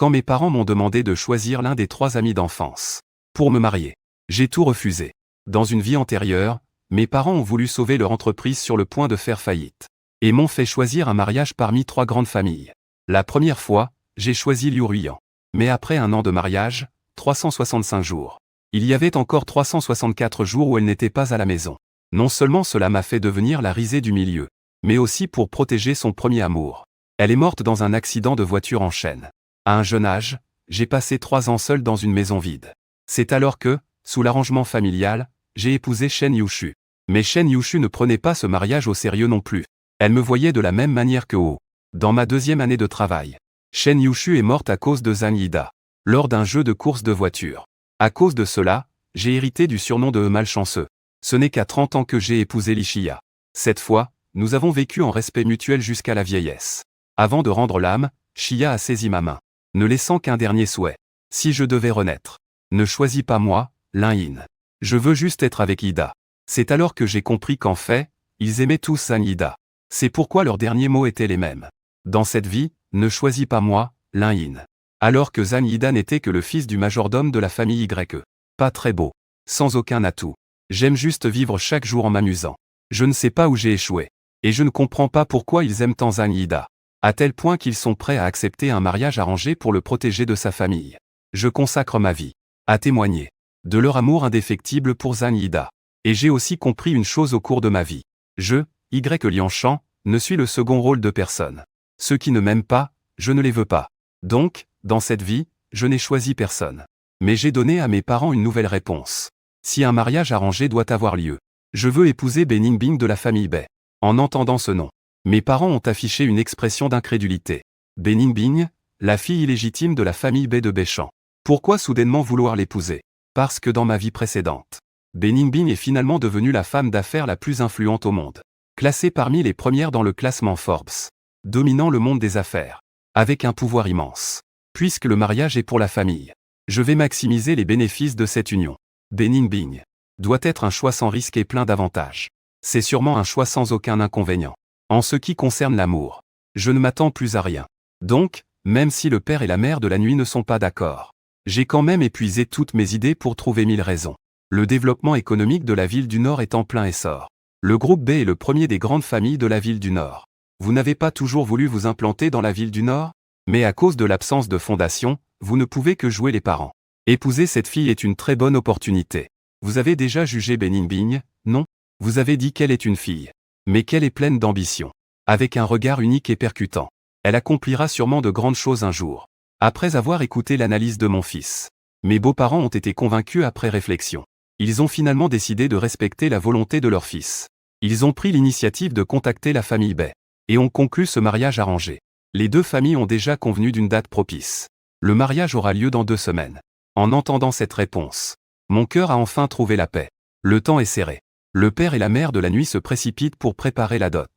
quand mes parents m'ont demandé de choisir l'un des 3 amis d'enfance pour me marier. J'ai tout refusé. Dans une vie antérieure, mes parents ont voulu sauver leur entreprise sur le point de faire faillite et m'ont fait choisir un mariage parmi 3 grandes familles. La première fois, j'ai choisi Liu Ruiyan. Mais après 1 an de mariage, 365 jours. Il y avait encore 364 jours où elle n'était pas à la maison. Non seulement cela m'a fait devenir la risée du milieu, mais aussi pour protéger son premier amour. Elle est morte dans un accident de voiture en chaîne. À un jeune âge, j'ai passé 3 ans seul dans une maison vide. C'est alors que, sous l'arrangement familial, j'ai épousé Shen Yushu. Mais Shen Yushu ne prenait pas ce mariage au sérieux non plus. Elle me voyait de la même manière que Oh. Dans ma 2e année de travail, Shen Yushu est morte à cause de Zhang Yida, lors d'un jeu de course de voiture. À cause de cela, j'ai hérité du surnom de malchanceux. Ce n'est qu'à 30 ans que j'ai épousé Li Xia. Cette fois, nous avons vécu en respect mutuel jusqu'à la vieillesse. Avant de rendre l'âme, Xia a saisi ma main, ne laissant qu'un dernier souhait. Si je devais renaître, ne choisis pas moi, Lin Yin. Je veux juste être avec Ida. C'est alors que j'ai compris qu'en fait, ils aimaient tous Zhang Yida. C'est pourquoi leurs derniers mots étaient les mêmes. Dans cette vie, ne choisis pas moi, Lin Yin. Alors que Zhang Yida n'était que le fils du majordome de la famille YE. Pas très beau. Sans aucun atout. J'aime juste vivre chaque jour en m'amusant. Je ne sais pas où j'ai échoué. Et je ne comprends pas pourquoi ils aiment tant Zhang Yida. À tel point qu'ils sont prêts à accepter un mariage arrangé pour le protéger de sa famille. Je consacre ma vie à témoigner de leur amour indéfectible pour Zhang Yida. Et j'ai aussi compris une chose au cours de ma vie. Je, Lianshan, ne suis le second rôle de personne. Ceux qui ne m'aiment pas, je ne les veux pas. Donc, dans cette vie, je n'ai choisi personne. Mais j'ai donné à mes parents une nouvelle réponse. Si un mariage arrangé doit avoir lieu, je veux épouser Bei Ningbing de la famille Bei. En entendant ce nom, mes parents ont affiché une expression d'incrédulité. Bei Ningbing, la fille illégitime de la famille Bei de Beichan. Pourquoi soudainement vouloir l'épouser? Parce que dans ma vie précédente, Bei Ningbing est finalement devenue la femme d'affaires la plus influente au monde. Classée parmi les premières dans le classement Forbes. Dominant le monde des affaires. Avec un pouvoir immense. Puisque le mariage est pour la famille, je vais maximiser les bénéfices de cette union. Bei Ningbing doit être un choix sans risque et plein d'avantages. C'est sûrement un choix sans aucun inconvénient. En ce qui concerne l'amour, je ne m'attends plus à rien. Donc, même si le père et la mère de la nuit ne sont pas d'accord, j'ai quand même épuisé toutes mes idées pour trouver 1000 raisons. Le développement économique de la ville du Nord est en plein essor. Le groupe B est le premier des grandes familles de la ville du Nord. Vous n'avez pas toujours voulu vous implanter dans la ville du Nord? Mais à cause de l'absence de fondation, vous ne pouvez que jouer les parents. Épouser cette fille est une très bonne opportunité. Vous avez déjà jugé Bei Ningbing, non? Vous avez dit qu'elle est une fille. Mais qu'elle est pleine d'ambition. Avec un regard unique et percutant. Elle accomplira sûrement de grandes choses un jour. Après avoir écouté l'analyse de mon fils, mes beaux-parents ont été convaincus après réflexion. Ils ont finalement décidé de respecter la volonté de leur fils. Ils ont pris l'initiative de contacter la famille Bei. Et ont conclu ce mariage arrangé. Les 2 familles ont déjà convenu d'une date propice. Le mariage aura lieu dans 2 semaines. En entendant cette réponse, mon cœur a enfin trouvé la paix. Le temps est serré. Le père et la mère de la nuit se précipitent pour préparer la dot.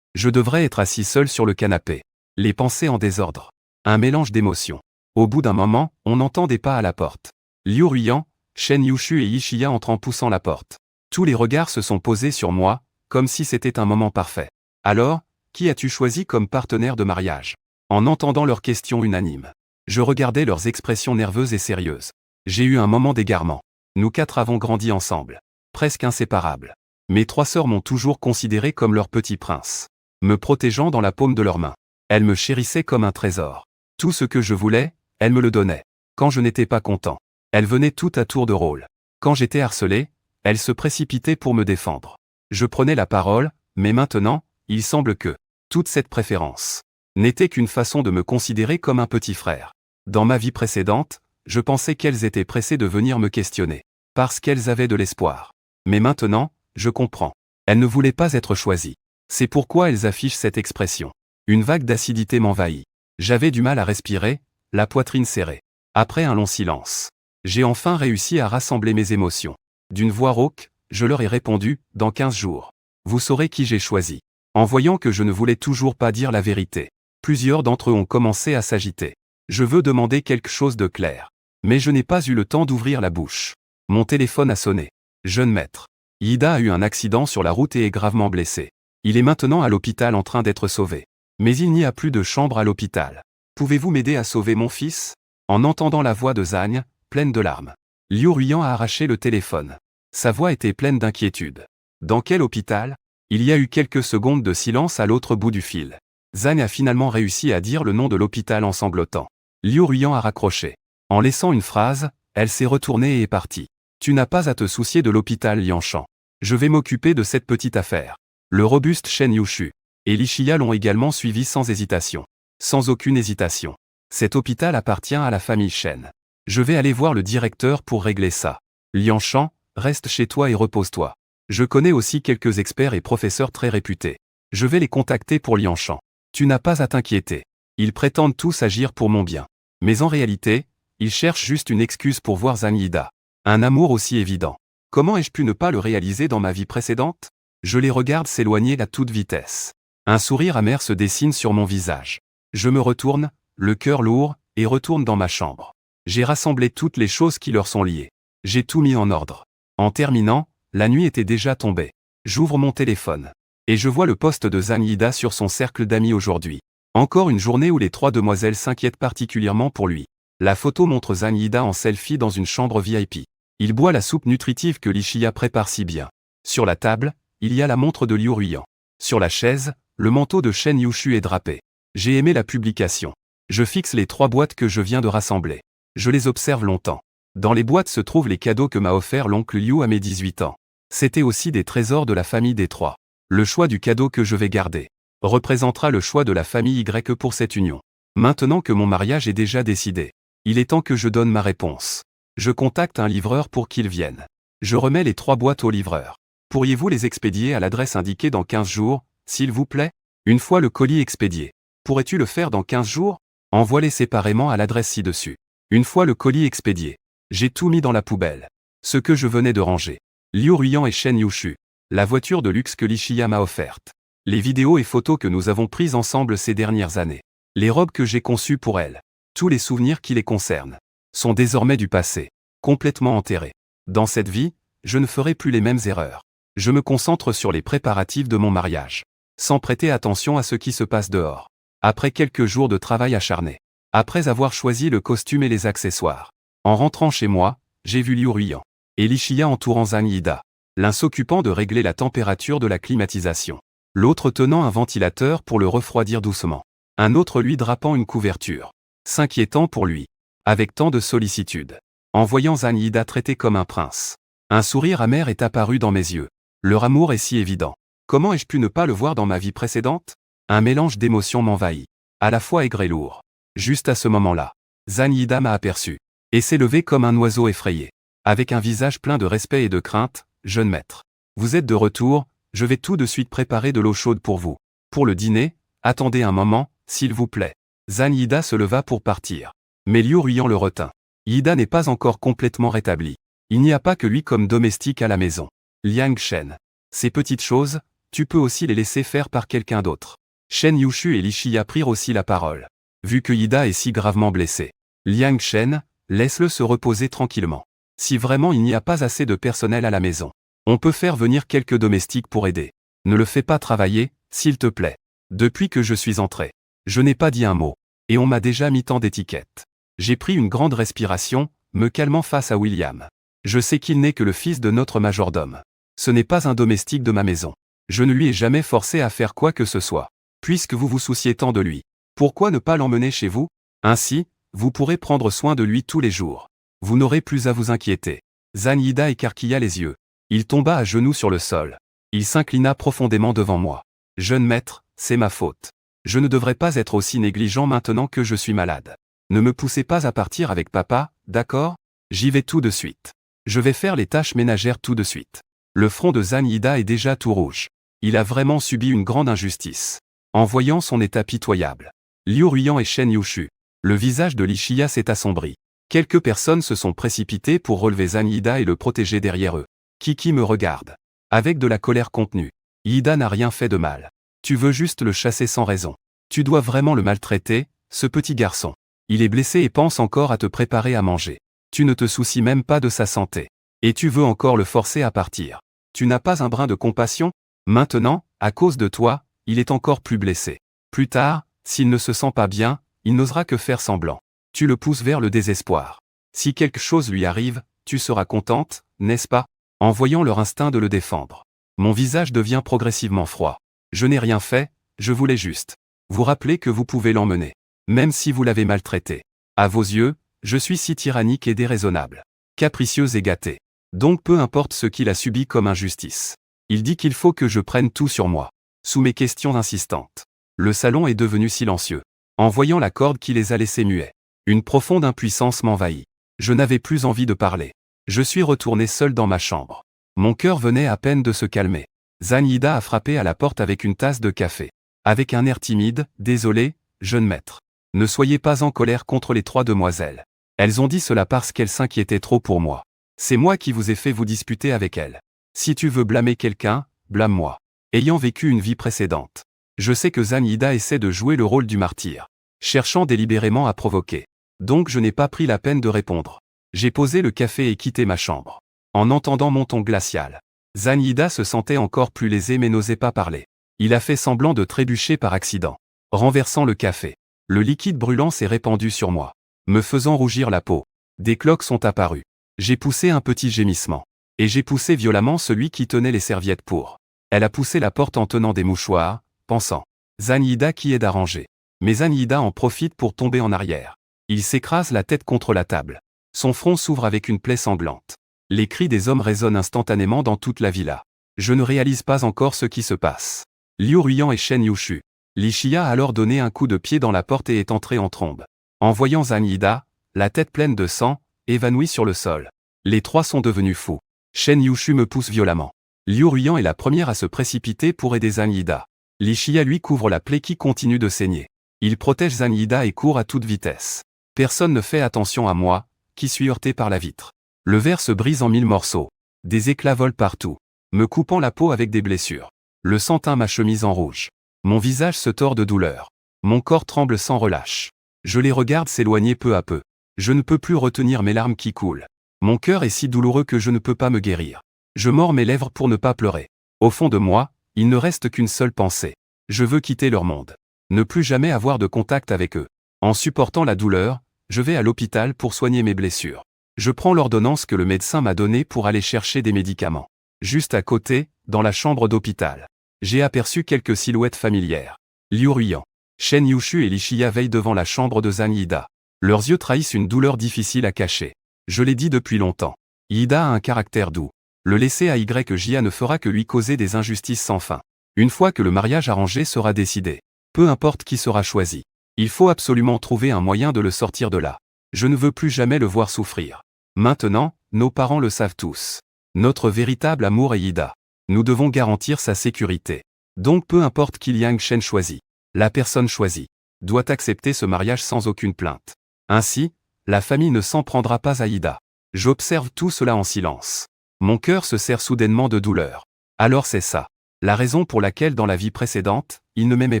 Je devrais être assis seul sur le canapé. Les pensées en désordre. Un mélange d'émotions. Au bout d'un moment, on entend des pas à la porte. Liu Ruiyan, Shen Yushu et Yi Xia entrent en poussant la porte. Tous les regards se sont posés sur moi, comme si c'était un moment parfait. Alors, qui as-tu choisi comme partenaire de mariage? En entendant leurs questions unanimes, je regardais leurs expressions nerveuses et sérieuses. J'ai eu un moment d'égarement. Nous 4 avons grandi ensemble. Presque inséparables. Mes 3 sœurs m'ont toujours considéré comme leur petit prince. Me protégeant dans la paume de leurs mains. Elles me chérissaient comme un trésor. Tout ce que je voulais, elles me le donnaient. Quand je n'étais pas content, elles venaient toutes à tour de rôle. Quand j'étais harcelé, elles se précipitaient pour me défendre. Je prenais la parole, mais maintenant, il semble que toute cette préférence n'était qu'une façon de me considérer comme un petit frère. Dans ma vie précédente, je pensais qu'elles étaient pressées de venir me questionner, parce qu'elles avaient de l'espoir. Mais maintenant, je comprends. Elles ne voulaient pas être choisies. C'est pourquoi elles affichent cette expression. Une vague d'acidité m'envahit. J'avais du mal à respirer, la poitrine serrée. Après un long silence, j'ai enfin réussi à rassembler mes émotions. D'une voix rauque, je leur ai répondu, dans 15 jours. Vous saurez qui j'ai choisi. En voyant que je ne voulais toujours pas dire la vérité, plusieurs d'entre eux ont commencé à s'agiter. Je veux demander quelque chose de clair. Mais je n'ai pas eu le temps d'ouvrir la bouche. Mon téléphone a sonné. Jeune maître. Ida a eu un accident sur la route et est gravement blessé. Il est maintenant à l'hôpital en train d'être sauvé. Mais il n'y a plus de chambre à l'hôpital. Pouvez-vous m'aider à sauver mon fils? en entendant la voix de Zhang, pleine de larmes. Liu Ruiyan a arraché le téléphone. Sa voix était pleine d'inquiétude. Dans quel hôpital? Il y a eu quelques secondes de silence à l'autre bout du fil. Zhang a finalement réussi à dire le nom de l'hôpital en sanglotant. Liu Ruiyan a raccroché. En laissant une phrase, elle s'est retournée et est partie. Tu n'as pas à te soucier de l'hôpital Lianshan. Je vais m'occuper de cette petite affaire. Le robuste Shen Yushu et Li Xia l'ont également suivi sans hésitation. Sans aucune hésitation. Cet hôpital appartient à la famille Shen. Je vais aller voir le directeur pour régler ça. Lianshan, reste chez toi et repose-toi. Je connais aussi quelques experts et professeurs très réputés. Je vais les contacter pour Lianshan. Tu n'as pas à t'inquiéter. Ils prétendent tous agir pour mon bien. Mais en réalité, ils cherchent juste une excuse pour voir Zhang Yida. Un amour aussi évident. Comment ai-je pu ne pas le réaliser dans ma vie précédente? Je les regarde s'éloigner à toute vitesse. Un sourire amer se dessine sur mon visage. Je me retourne, le cœur lourd, et retourne dans ma chambre. J'ai rassemblé toutes les choses qui leur sont liées. J'ai tout mis en ordre. En terminant, la nuit était déjà tombée. J'ouvre mon téléphone. Et je vois le post de Zhang Yida sur son cercle d'amis aujourd'hui. Encore une journée où les trois demoiselles s'inquiètent particulièrement pour lui. La photo montre Zhang Yida en selfie dans une chambre VIP. Il boit la soupe nutritive que Li Xia prépare si bien. Sur la table, il y a la montre de Liu Ruiyan. Sur la chaise, le manteau de Shen Yushu est drapé. J'ai aimé la publication. Je fixe les 3 boîtes que je viens de rassembler. Je les observe longtemps. Dans les boîtes se trouvent les cadeaux que m'a offert l'oncle Liu à mes 18 ans. C'était aussi des trésors de la famille des trois. Le choix du cadeau que je vais garder représentera le choix de la famille Y pour cette union. Maintenant que mon mariage est déjà décidé, il est temps que je donne ma réponse. Je contacte un livreur pour qu'il vienne. Je remets les 3 boîtes au livreur. Pourriez-vous les expédier à l'adresse indiquée dans 15 jours, s'il vous plaît? Une fois le colis expédié. Pourrais-tu le faire dans 15 jours? Envoie-les séparément à l'adresse ci-dessus. Une fois le colis expédié. J'ai tout mis dans la poubelle. Ce que je venais de ranger. Liu Ruiyan et Shen Yushu. La voiture de luxe que Li Xia m'a offerte. Les vidéos et photos que nous avons prises ensemble ces dernières années. Les robes que j'ai conçues pour elle. Tous les souvenirs qui les concernent. Sont désormais du passé. Complètement enterrés. Dans cette vie, je ne ferai plus les mêmes erreurs. Je me concentre sur les préparatifs de mon mariage. Sans prêter attention à ce qui se passe dehors. Après quelques jours de travail acharné. Après avoir choisi le costume et les accessoires. En rentrant chez moi, j'ai vu Liu Ruiyan et Li Xia entourant Zhang Yida. L'un s'occupant de régler la température de la climatisation. L'autre tenant un ventilateur pour le refroidir doucement. Un autre lui drapant une couverture. S'inquiétant pour lui. Avec tant de sollicitude. En voyant Zhang Yida traité comme un prince. Un sourire amer est apparu dans mes yeux. Leur amour est si évident. Comment ai-je pu ne pas le voir dans ma vie précédente? Un mélange d'émotions m'envahit. À la fois aigre et lourd. Juste à ce moment-là, Zhang Yida m'a aperçu. Et s'est levé comme un oiseau effrayé. Avec un visage plein de respect et de crainte, jeune maître. Vous êtes de retour, je vais tout de suite préparer de l'eau chaude pour vous. Pour le dîner, attendez un moment, s'il vous plaît. Zhang Yida se leva pour partir. Mais Liu Ruiyan le retint. Yida n'est pas encore complètement rétabli. Il n'y a pas que lui comme domestique à la maison. Liang Shen. Ces petites choses, tu peux aussi les laisser faire par quelqu'un d'autre. Shen Yushu et Li Xia prirent aussi la parole. Vu que Yida est si gravement blessé. Liang Shen, laisse-le se reposer tranquillement. Si vraiment il n'y a pas assez de personnel à la maison, on peut faire venir quelques domestiques pour aider. Ne le fais pas travailler, s'il te plaît. Depuis que je suis entré, je n'ai pas dit un mot. Et on m'a déjà mis tant d'étiquettes. J'ai pris une grande respiration, me calmant face à William. Je sais qu'il n'est que le fils de notre majordome. Ce n'est pas un domestique de ma maison. Je ne lui ai jamais forcé à faire quoi que ce soit. Puisque vous vous souciez tant de lui, pourquoi ne pas l'emmener chez vous? Ainsi, vous pourrez prendre soin de lui tous les jours. Vous n'aurez plus à vous inquiéter. Zhang Yida écarquilla les yeux. Il tomba à genoux sur le sol. Il s'inclina profondément devant moi. Jeune maître, c'est ma faute. Je ne devrais pas être aussi négligent maintenant que je suis malade. Ne me poussez pas à partir avec papa, d'accord? J'y vais tout de suite. Je vais faire les tâches ménagères tout de suite. Le front de Zhang Yida est déjà tout rouge. Il a vraiment subi une grande injustice. En voyant son état pitoyable. Liu Ruiyan et Shen Yushu. Le visage de Li Xia s'est assombri. Quelques personnes se sont précipitées pour relever Zhang Yida et le protéger derrière eux. Kiki me regarde. Avec de la colère contenue. Yida n'a rien fait de mal. Tu veux juste le chasser sans raison. Tu dois vraiment le maltraiter, ce petit garçon. Il est blessé et pense encore à te préparer à manger. Tu ne te soucies même pas de sa santé. Et tu veux encore le forcer à partir. Tu n'as pas un brin de compassion? Maintenant, à cause de toi, il est encore plus blessé. Plus tard, s'il ne se sent pas bien, il n'osera que faire semblant. Tu le pousses vers le désespoir. Si quelque chose lui arrive, tu seras contente, n'est-ce pas? En voyant leur instinct de le défendre. Mon visage devient progressivement froid. Je n'ai rien fait, je voulais juste vous rappeler que vous pouvez l'emmener. Même si vous l'avez maltraité. À vos yeux, je suis si tyrannique et déraisonnable. Capricieuse et gâtée. Donc peu importe ce qu'il a subi comme injustice. Il dit qu'il faut que je prenne tout sur moi. Sous mes questions insistantes. Le salon est devenu silencieux. En voyant la corde qui les a laissés muets. Une profonde impuissance m'envahit. Je n'avais plus envie de parler. Je suis retourné seul dans ma chambre. Mon cœur venait à peine de se calmer. Zanyida a frappé à la porte avec une tasse de café. Avec un air timide, « Désolé, jeune maître. Ne soyez pas en colère contre les 3 demoiselles. Elles ont dit cela parce qu'elles s'inquiétaient trop pour moi. C'est moi qui vous ai fait vous disputer avec elles. Si tu veux blâmer quelqu'un, blâme-moi. Ayant vécu une vie précédente. Je sais que Zanyida essaie de jouer le rôle du martyr. Cherchant délibérément à provoquer. Donc je n'ai pas pris la peine de répondre. J'ai posé le café et quitté ma chambre. En entendant mon ton glacial. Zanyida se sentait encore plus lésé mais n'osait pas parler. Il a fait semblant de trébucher par accident. Renversant le café. Le liquide brûlant s'est répandu sur moi. Me faisant rougir la peau. Des cloques sont apparues. J'ai poussé un petit gémissement. Et j'ai poussé violemment celui qui tenait les serviettes pour. Elle a poussé la porte en tenant des mouchoirs, pensant. Zanyida qui est d'arranger. Mais Zanyida en profite pour tomber en arrière. Il s'écrase la tête contre la table. Son front s'ouvre avec une plaie sanglante. Les cris des hommes résonnent instantanément dans toute la villa. Je ne réalise pas encore ce qui se passe. Liu Ruyan et Shen Yushu. Li Shia a alors donné un coup de pied dans la porte et est entré en trombe. En voyant Zanyida, la tête pleine de sang, évanouie sur le sol. Les 3 sont devenus fous. Shen Yushu me pousse violemment. Liu Ruyan est la première à se précipiter pour aider Zanyida. Li Shia lui couvre la plaie qui continue de saigner. Il protège Zanyida et court à toute vitesse. Personne ne fait attention à moi, qui suis heurté par la vitre. Le verre se brise en 1000 morceaux. Des éclats volent partout, me coupant la peau avec des blessures. Le sang teint ma chemise en rouge. Mon visage se tord de douleur. Mon corps tremble sans relâche. Je les regarde s'éloigner peu à peu. Je ne peux plus retenir mes larmes qui coulent. Mon cœur est si douloureux que je ne peux pas me guérir. Je mords mes lèvres pour ne pas pleurer. Au fond de moi, il ne reste qu'une seule pensée. Je veux quitter leur monde. Ne plus jamais avoir de contact avec eux. En supportant la douleur, je vais à l'hôpital pour soigner mes blessures. Je prends l'ordonnance que le médecin m'a donnée pour aller chercher des médicaments. Juste à côté, dans la chambre d'hôpital. J'ai aperçu quelques silhouettes familières. Liu Ruyan, Shen Yushu et Li Shia veillent devant la chambre de Zanyida. Leurs yeux trahissent une douleur difficile à cacher. Je l'ai dit depuis longtemps. Ida a un caractère doux. Le laisser à YJA ne fera que lui causer des injustices sans fin. Une fois que le mariage arrangé sera décidé, peu importe qui sera choisi, il faut absolument trouver un moyen de le sortir de là. Je ne veux plus jamais le voir souffrir. Maintenant, nos parents le savent tous. Notre véritable amour est Ida. Nous devons garantir sa sécurité. Donc peu importe qui Liang Shen choisit, la personne choisie doit accepter ce mariage sans aucune plainte. Ainsi, la famille ne s'en prendra pas à Ida. J'observe tout cela en silence. Mon cœur se serre soudainement de douleur. Alors c'est ça. La raison pour laquelle dans la vie précédente, ils ne m'aimaient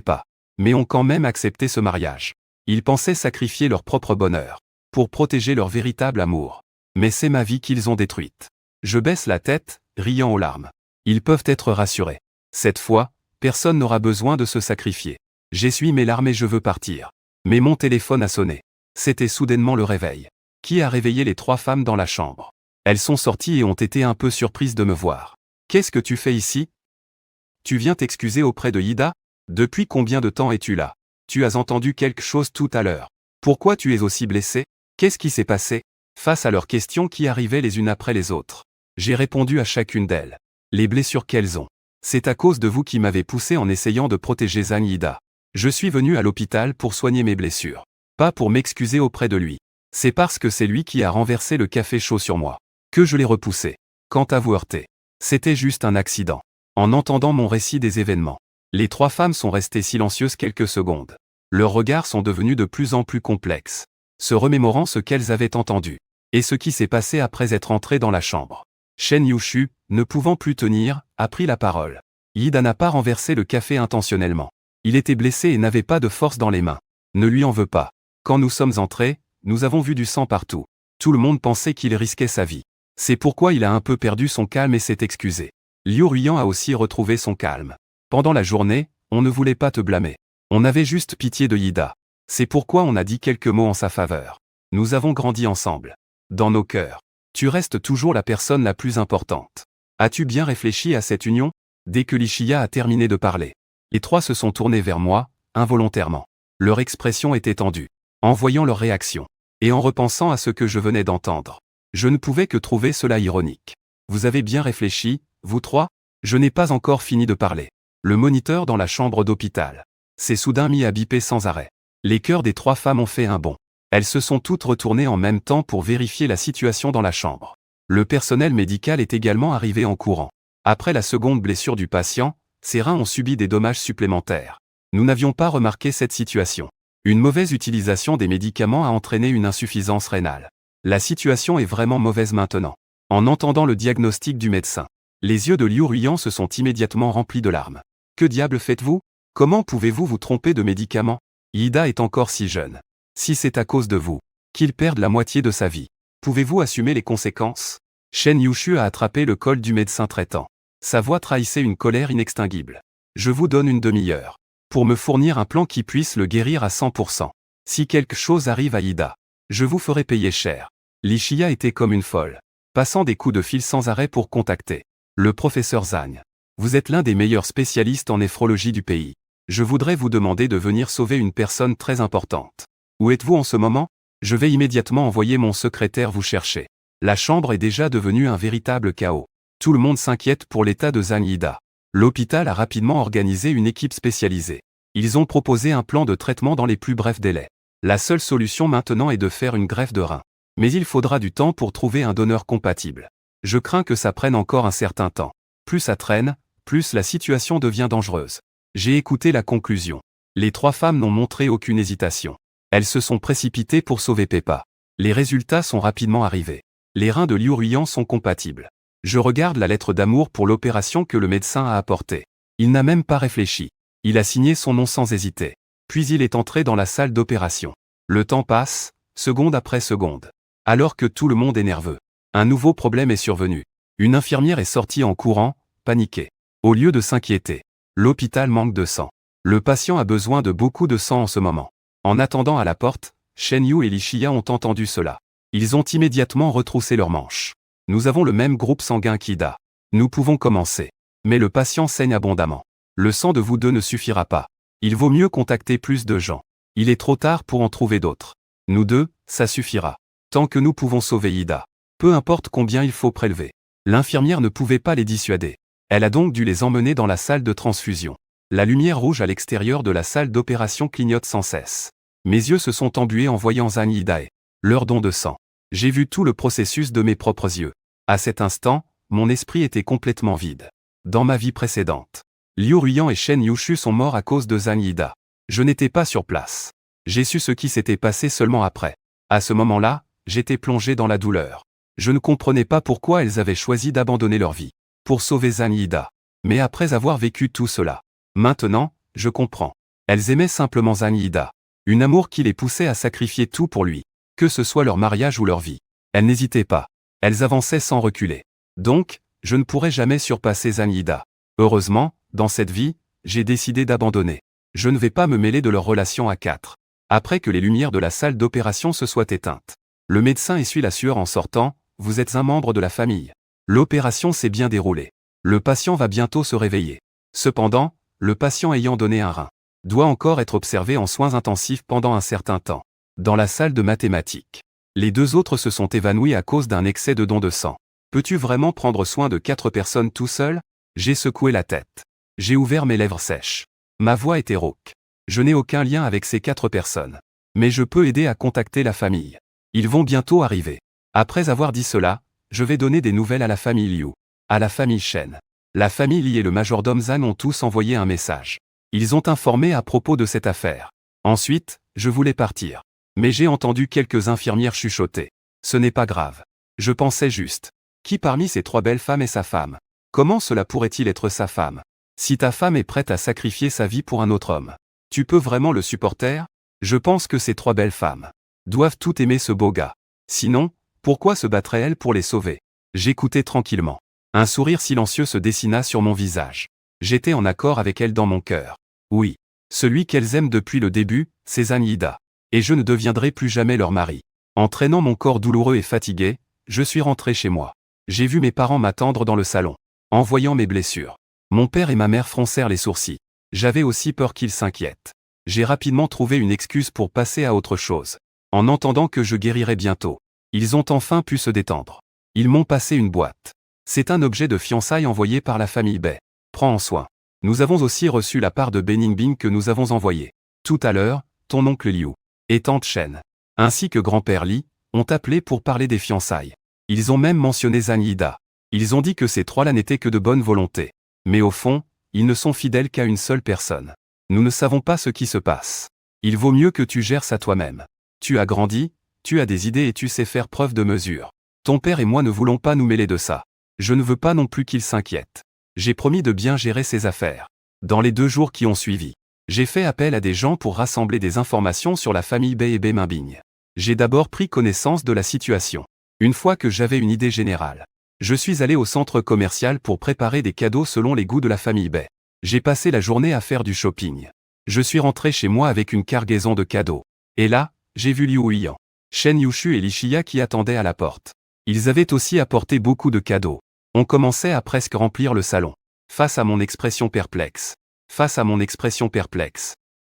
pas. Mais ont quand même accepté ce mariage. Ils pensaient sacrifier leur propre bonheur. Pour protéger leur véritable amour. Mais c'est ma vie qu'ils ont détruite. Je baisse la tête, riant aux larmes. Ils peuvent être rassurés. Cette fois, personne n'aura besoin de se sacrifier. J'essuie mes larmes et je veux partir. Mais mon téléphone a sonné. C'était soudainement le réveil. Qui a réveillé les 3 femmes dans la chambre? Elles sont sorties et ont été un peu surprises de me voir. Qu'est-ce que tu fais ici? Tu viens t'excuser auprès de Ida? Depuis combien de temps es-tu là? Tu as entendu quelque chose tout à l'heure. Pourquoi tu es aussi blessé? Qu'est-ce qui s'est passé? Face à leurs questions qui arrivaient les unes après les autres, j'ai répondu à chacune d'elles. Les blessures qu'elles ont. C'est à cause de vous qui m'avez poussé en essayant de protéger Zanyida. Je suis venu à l'hôpital pour soigner mes blessures. Pas pour m'excuser auprès de lui. C'est parce que c'est lui qui a renversé le café chaud sur moi. Que je l'ai repoussé. Quant à vous heurter. C'était juste un accident. En entendant mon récit des événements, les 3 femmes sont restées silencieuses quelques secondes. Leurs regards sont devenus de plus en plus complexes. Se remémorant ce qu'elles avaient entendu. Et ce qui s'est passé après être entrées dans la chambre. Shen Yushu, ne pouvant plus tenir, a pris la parole. Ida n'a pas renversé le café intentionnellement. Il était blessé et n'avait pas de force dans les mains. Ne lui en veux pas. Quand nous sommes entrés, nous avons vu du sang partout. Tout le monde pensait qu'il risquait sa vie. C'est pourquoi il a un peu perdu son calme et s'est excusé. Liu Ruyan a aussi retrouvé son calme. Pendant la journée, on ne voulait pas te blâmer. On avait juste pitié de Ida. C'est pourquoi on a dit quelques mots en sa faveur. Nous avons grandi ensemble. Dans nos cœurs. Tu restes toujours la personne la plus importante. As-tu bien réfléchi à cette union? Dès que Lichia a terminé de parler, les trois se sont tournés vers moi, involontairement. Leur expression était tendue. En voyant leur réaction, et en repensant à ce que je venais d'entendre, je ne pouvais que trouver cela ironique. Vous avez bien réfléchi, vous trois? Je n'ai pas encore fini de parler. Le moniteur dans la chambre d'hôpital s'est soudain mis à biper sans arrêt. Les cœurs des trois femmes ont fait un bond. Elles se sont toutes retournées en même temps pour vérifier la situation dans la chambre. Le personnel médical est également arrivé en courant. Après la seconde blessure du patient, ses reins ont subi des dommages supplémentaires. Nous n'avions pas remarqué cette situation. Une mauvaise utilisation des médicaments a entraîné une insuffisance rénale. La situation est vraiment mauvaise maintenant. En entendant le diagnostic du médecin, les yeux de Liu Ruiyan se sont immédiatement remplis de larmes. Que diable faites-vous? Comment pouvez-vous vous tromper de médicaments? Ida est encore si jeune. Si c'est à cause de vous qu'il perde la moitié de sa vie, pouvez-vous assumer les conséquences? Shen Yushu a attrapé le col du médecin traitant. Sa voix trahissait une colère inextinguible. Je vous donne une demi-heure pour me fournir un plan qui puisse le guérir à 100%. Si quelque chose arrive à Ida, je vous ferai payer cher. Lichia était comme une folle, passant des coups de fil sans arrêt pour contacter le professeur Zhang. Vous êtes l'un des meilleurs spécialistes en néphrologie du pays. Je voudrais vous demander de venir sauver une personne très importante. Où êtes-vous en ce moment? Je vais immédiatement envoyer mon secrétaire vous chercher. La chambre est déjà devenue un véritable chaos. Tout le monde s'inquiète pour l'état de Zhang Ida. L'hôpital a rapidement organisé une équipe spécialisée. Ils ont proposé un plan de traitement dans les plus brefs délais. La seule solution maintenant est de faire une greffe de rein. Mais il faudra du temps pour trouver un donneur compatible. Je crains que ça prenne encore un certain temps. Plus ça traîne, plus la situation devient dangereuse. J'ai écouté la conclusion. Les trois femmes n'ont montré aucune hésitation. Elles se sont précipitées pour sauver Peppa. Les résultats sont rapidement arrivés. Les reins de Liu Ruiyan sont compatibles. Je regarde la lettre d'amour pour l'opération que le médecin a apportée. Il n'a même pas réfléchi. Il a signé son nom sans hésiter. Puis il est entré dans la salle d'opération. Le temps passe, seconde après seconde. Alors que tout le monde est nerveux. Un nouveau problème est survenu. Une infirmière est sortie en courant, paniquée. Au lieu de s'inquiéter, l'hôpital manque de sang. Le patient a besoin de beaucoup de sang en ce moment. En attendant à la porte, Shen Yu et Lichia ont entendu cela. Ils ont immédiatement retroussé leurs manches. Nous avons le même groupe sanguin qu'Ida. Nous pouvons commencer. Mais le patient saigne abondamment. Le sang de vous deux ne suffira pas. Il vaut mieux contacter plus de gens. Il est trop tard pour en trouver d'autres. Nous deux, ça suffira. Tant que nous pouvons sauver Ida. Peu importe combien il faut prélever. L'infirmière ne pouvait pas les dissuader. Elle a donc dû les emmener dans la salle de transfusion. La lumière rouge à l'extérieur de la salle d'opération clignote sans cesse. Mes yeux se sont embués en voyant Zhang Ida et leur don de sang. J'ai vu tout le processus de mes propres yeux. À cet instant, mon esprit était complètement vide. Dans ma vie précédente, Liu Ruiyan et Shen Yushu sont morts à cause de Zhang Ida. Je n'étais pas sur place. J'ai su ce qui s'était passé seulement après. À ce moment-là, j'étais plongé dans la douleur. Je ne comprenais pas pourquoi elles avaient choisi d'abandonner leur vie pour sauver Zhang Ida. Mais après avoir vécu tout cela, maintenant, je comprends. Elles aimaient simplement Zhang Ida. Un amour qui les poussait à sacrifier tout pour lui. Que ce soit leur mariage ou leur vie. Elles n'hésitaient pas. Elles avançaient sans reculer. Donc, je ne pourrais jamais surpasser Zhang Ida. Heureusement, dans cette vie, j'ai décidé d'abandonner. Je ne vais pas me mêler de leur relation à quatre. Après que les lumières de la salle d'opération se soient éteintes, le médecin essuie la sueur en sortant. Vous êtes un membre de la famille. L'opération s'est bien déroulée. Le patient va bientôt se réveiller. Cependant, le patient ayant donné un rein doit encore être observé en soins intensifs pendant un certain temps. Dans la salle de mathématiques, les deux autres se sont évanouis à cause d'un excès de don de sang. Peux-tu vraiment prendre soin de 4 personnes tout seul? J'ai secoué la tête. J'ai ouvert mes lèvres sèches. Ma voix était rauque. Je n'ai aucun lien avec ces 4 personnes. Mais je peux aider à contacter la famille. Ils vont bientôt arriver. Après avoir dit cela, je vais donner des nouvelles à la famille Liu, à la famille Shen. La famille Li et le majordome Zhang ont tous envoyé un message. Ils ont informé à propos de cette affaire. Ensuite, je voulais partir. Mais j'ai entendu quelques infirmières chuchoter. Ce n'est pas grave. Je pensais juste. Qui parmi ces 3 belles femmes est sa femme? Comment cela pourrait-il être sa femme? Si ta femme est prête à sacrifier sa vie pour un autre homme, tu peux vraiment le supporter? Je pense que ces 3 belles femmes doivent toutes aimer ce beau gars. Sinon, pourquoi se battrait-elle pour les sauver? J'écoutais tranquillement. Un sourire silencieux se dessina sur mon visage. J'étais en accord avec elles dans mon cœur. Oui. Celui qu'elles aiment depuis le début, c'est Zhang Ida. Et je ne deviendrai plus jamais leur mari. Entraînant mon corps douloureux et fatigué, je suis rentré chez moi. J'ai vu mes parents m'attendre dans le salon. En voyant mes blessures, mon père et ma mère froncèrent les sourcils. J'avais aussi peur qu'ils s'inquiètent. J'ai rapidement trouvé une excuse pour passer à autre chose. En entendant que je guérirais bientôt, ils ont enfin pu se détendre. Ils m'ont passé une boîte. C'est un objet de fiançailles envoyé par la famille Bay. Prends en soin. Nous avons aussi reçu la part de Beningbing que nous avons envoyée. Tout à l'heure, ton oncle Liu et tante Shen, ainsi que grand-père Li, ont appelé pour parler des fiançailles. Ils ont même mentionné Zhang Yida. Ils ont dit que ces trois-là n'étaient que de bonne volonté. Mais au fond, ils ne sont fidèles qu'à une seule personne. Nous ne savons pas ce qui se passe. Il vaut mieux que tu gères ça toi-même. Tu as grandi, tu as des idées et tu sais faire preuve de mesure. Ton père et moi ne voulons pas nous mêler de ça. Je ne veux pas non plus qu'il s'inquiète. J'ai promis de bien gérer ses affaires. Dans les 2 jours qui ont suivi, j'ai fait appel à des gens pour rassembler des informations sur la famille Bay et Bemingbing. J'ai d'abord pris connaissance de la situation. Une fois que j'avais une idée générale, je suis allé au centre commercial pour préparer des cadeaux selon les goûts de la famille Bay. J'ai passé la journée à faire du shopping. Je suis rentré chez moi avec une cargaison de cadeaux. Et là, j'ai vu Liu Huiyan, Shen Yushu et Li Shia qui attendaient à la porte. Ils avaient aussi apporté beaucoup de cadeaux. On commençait à presque remplir le salon. Face à mon expression perplexe.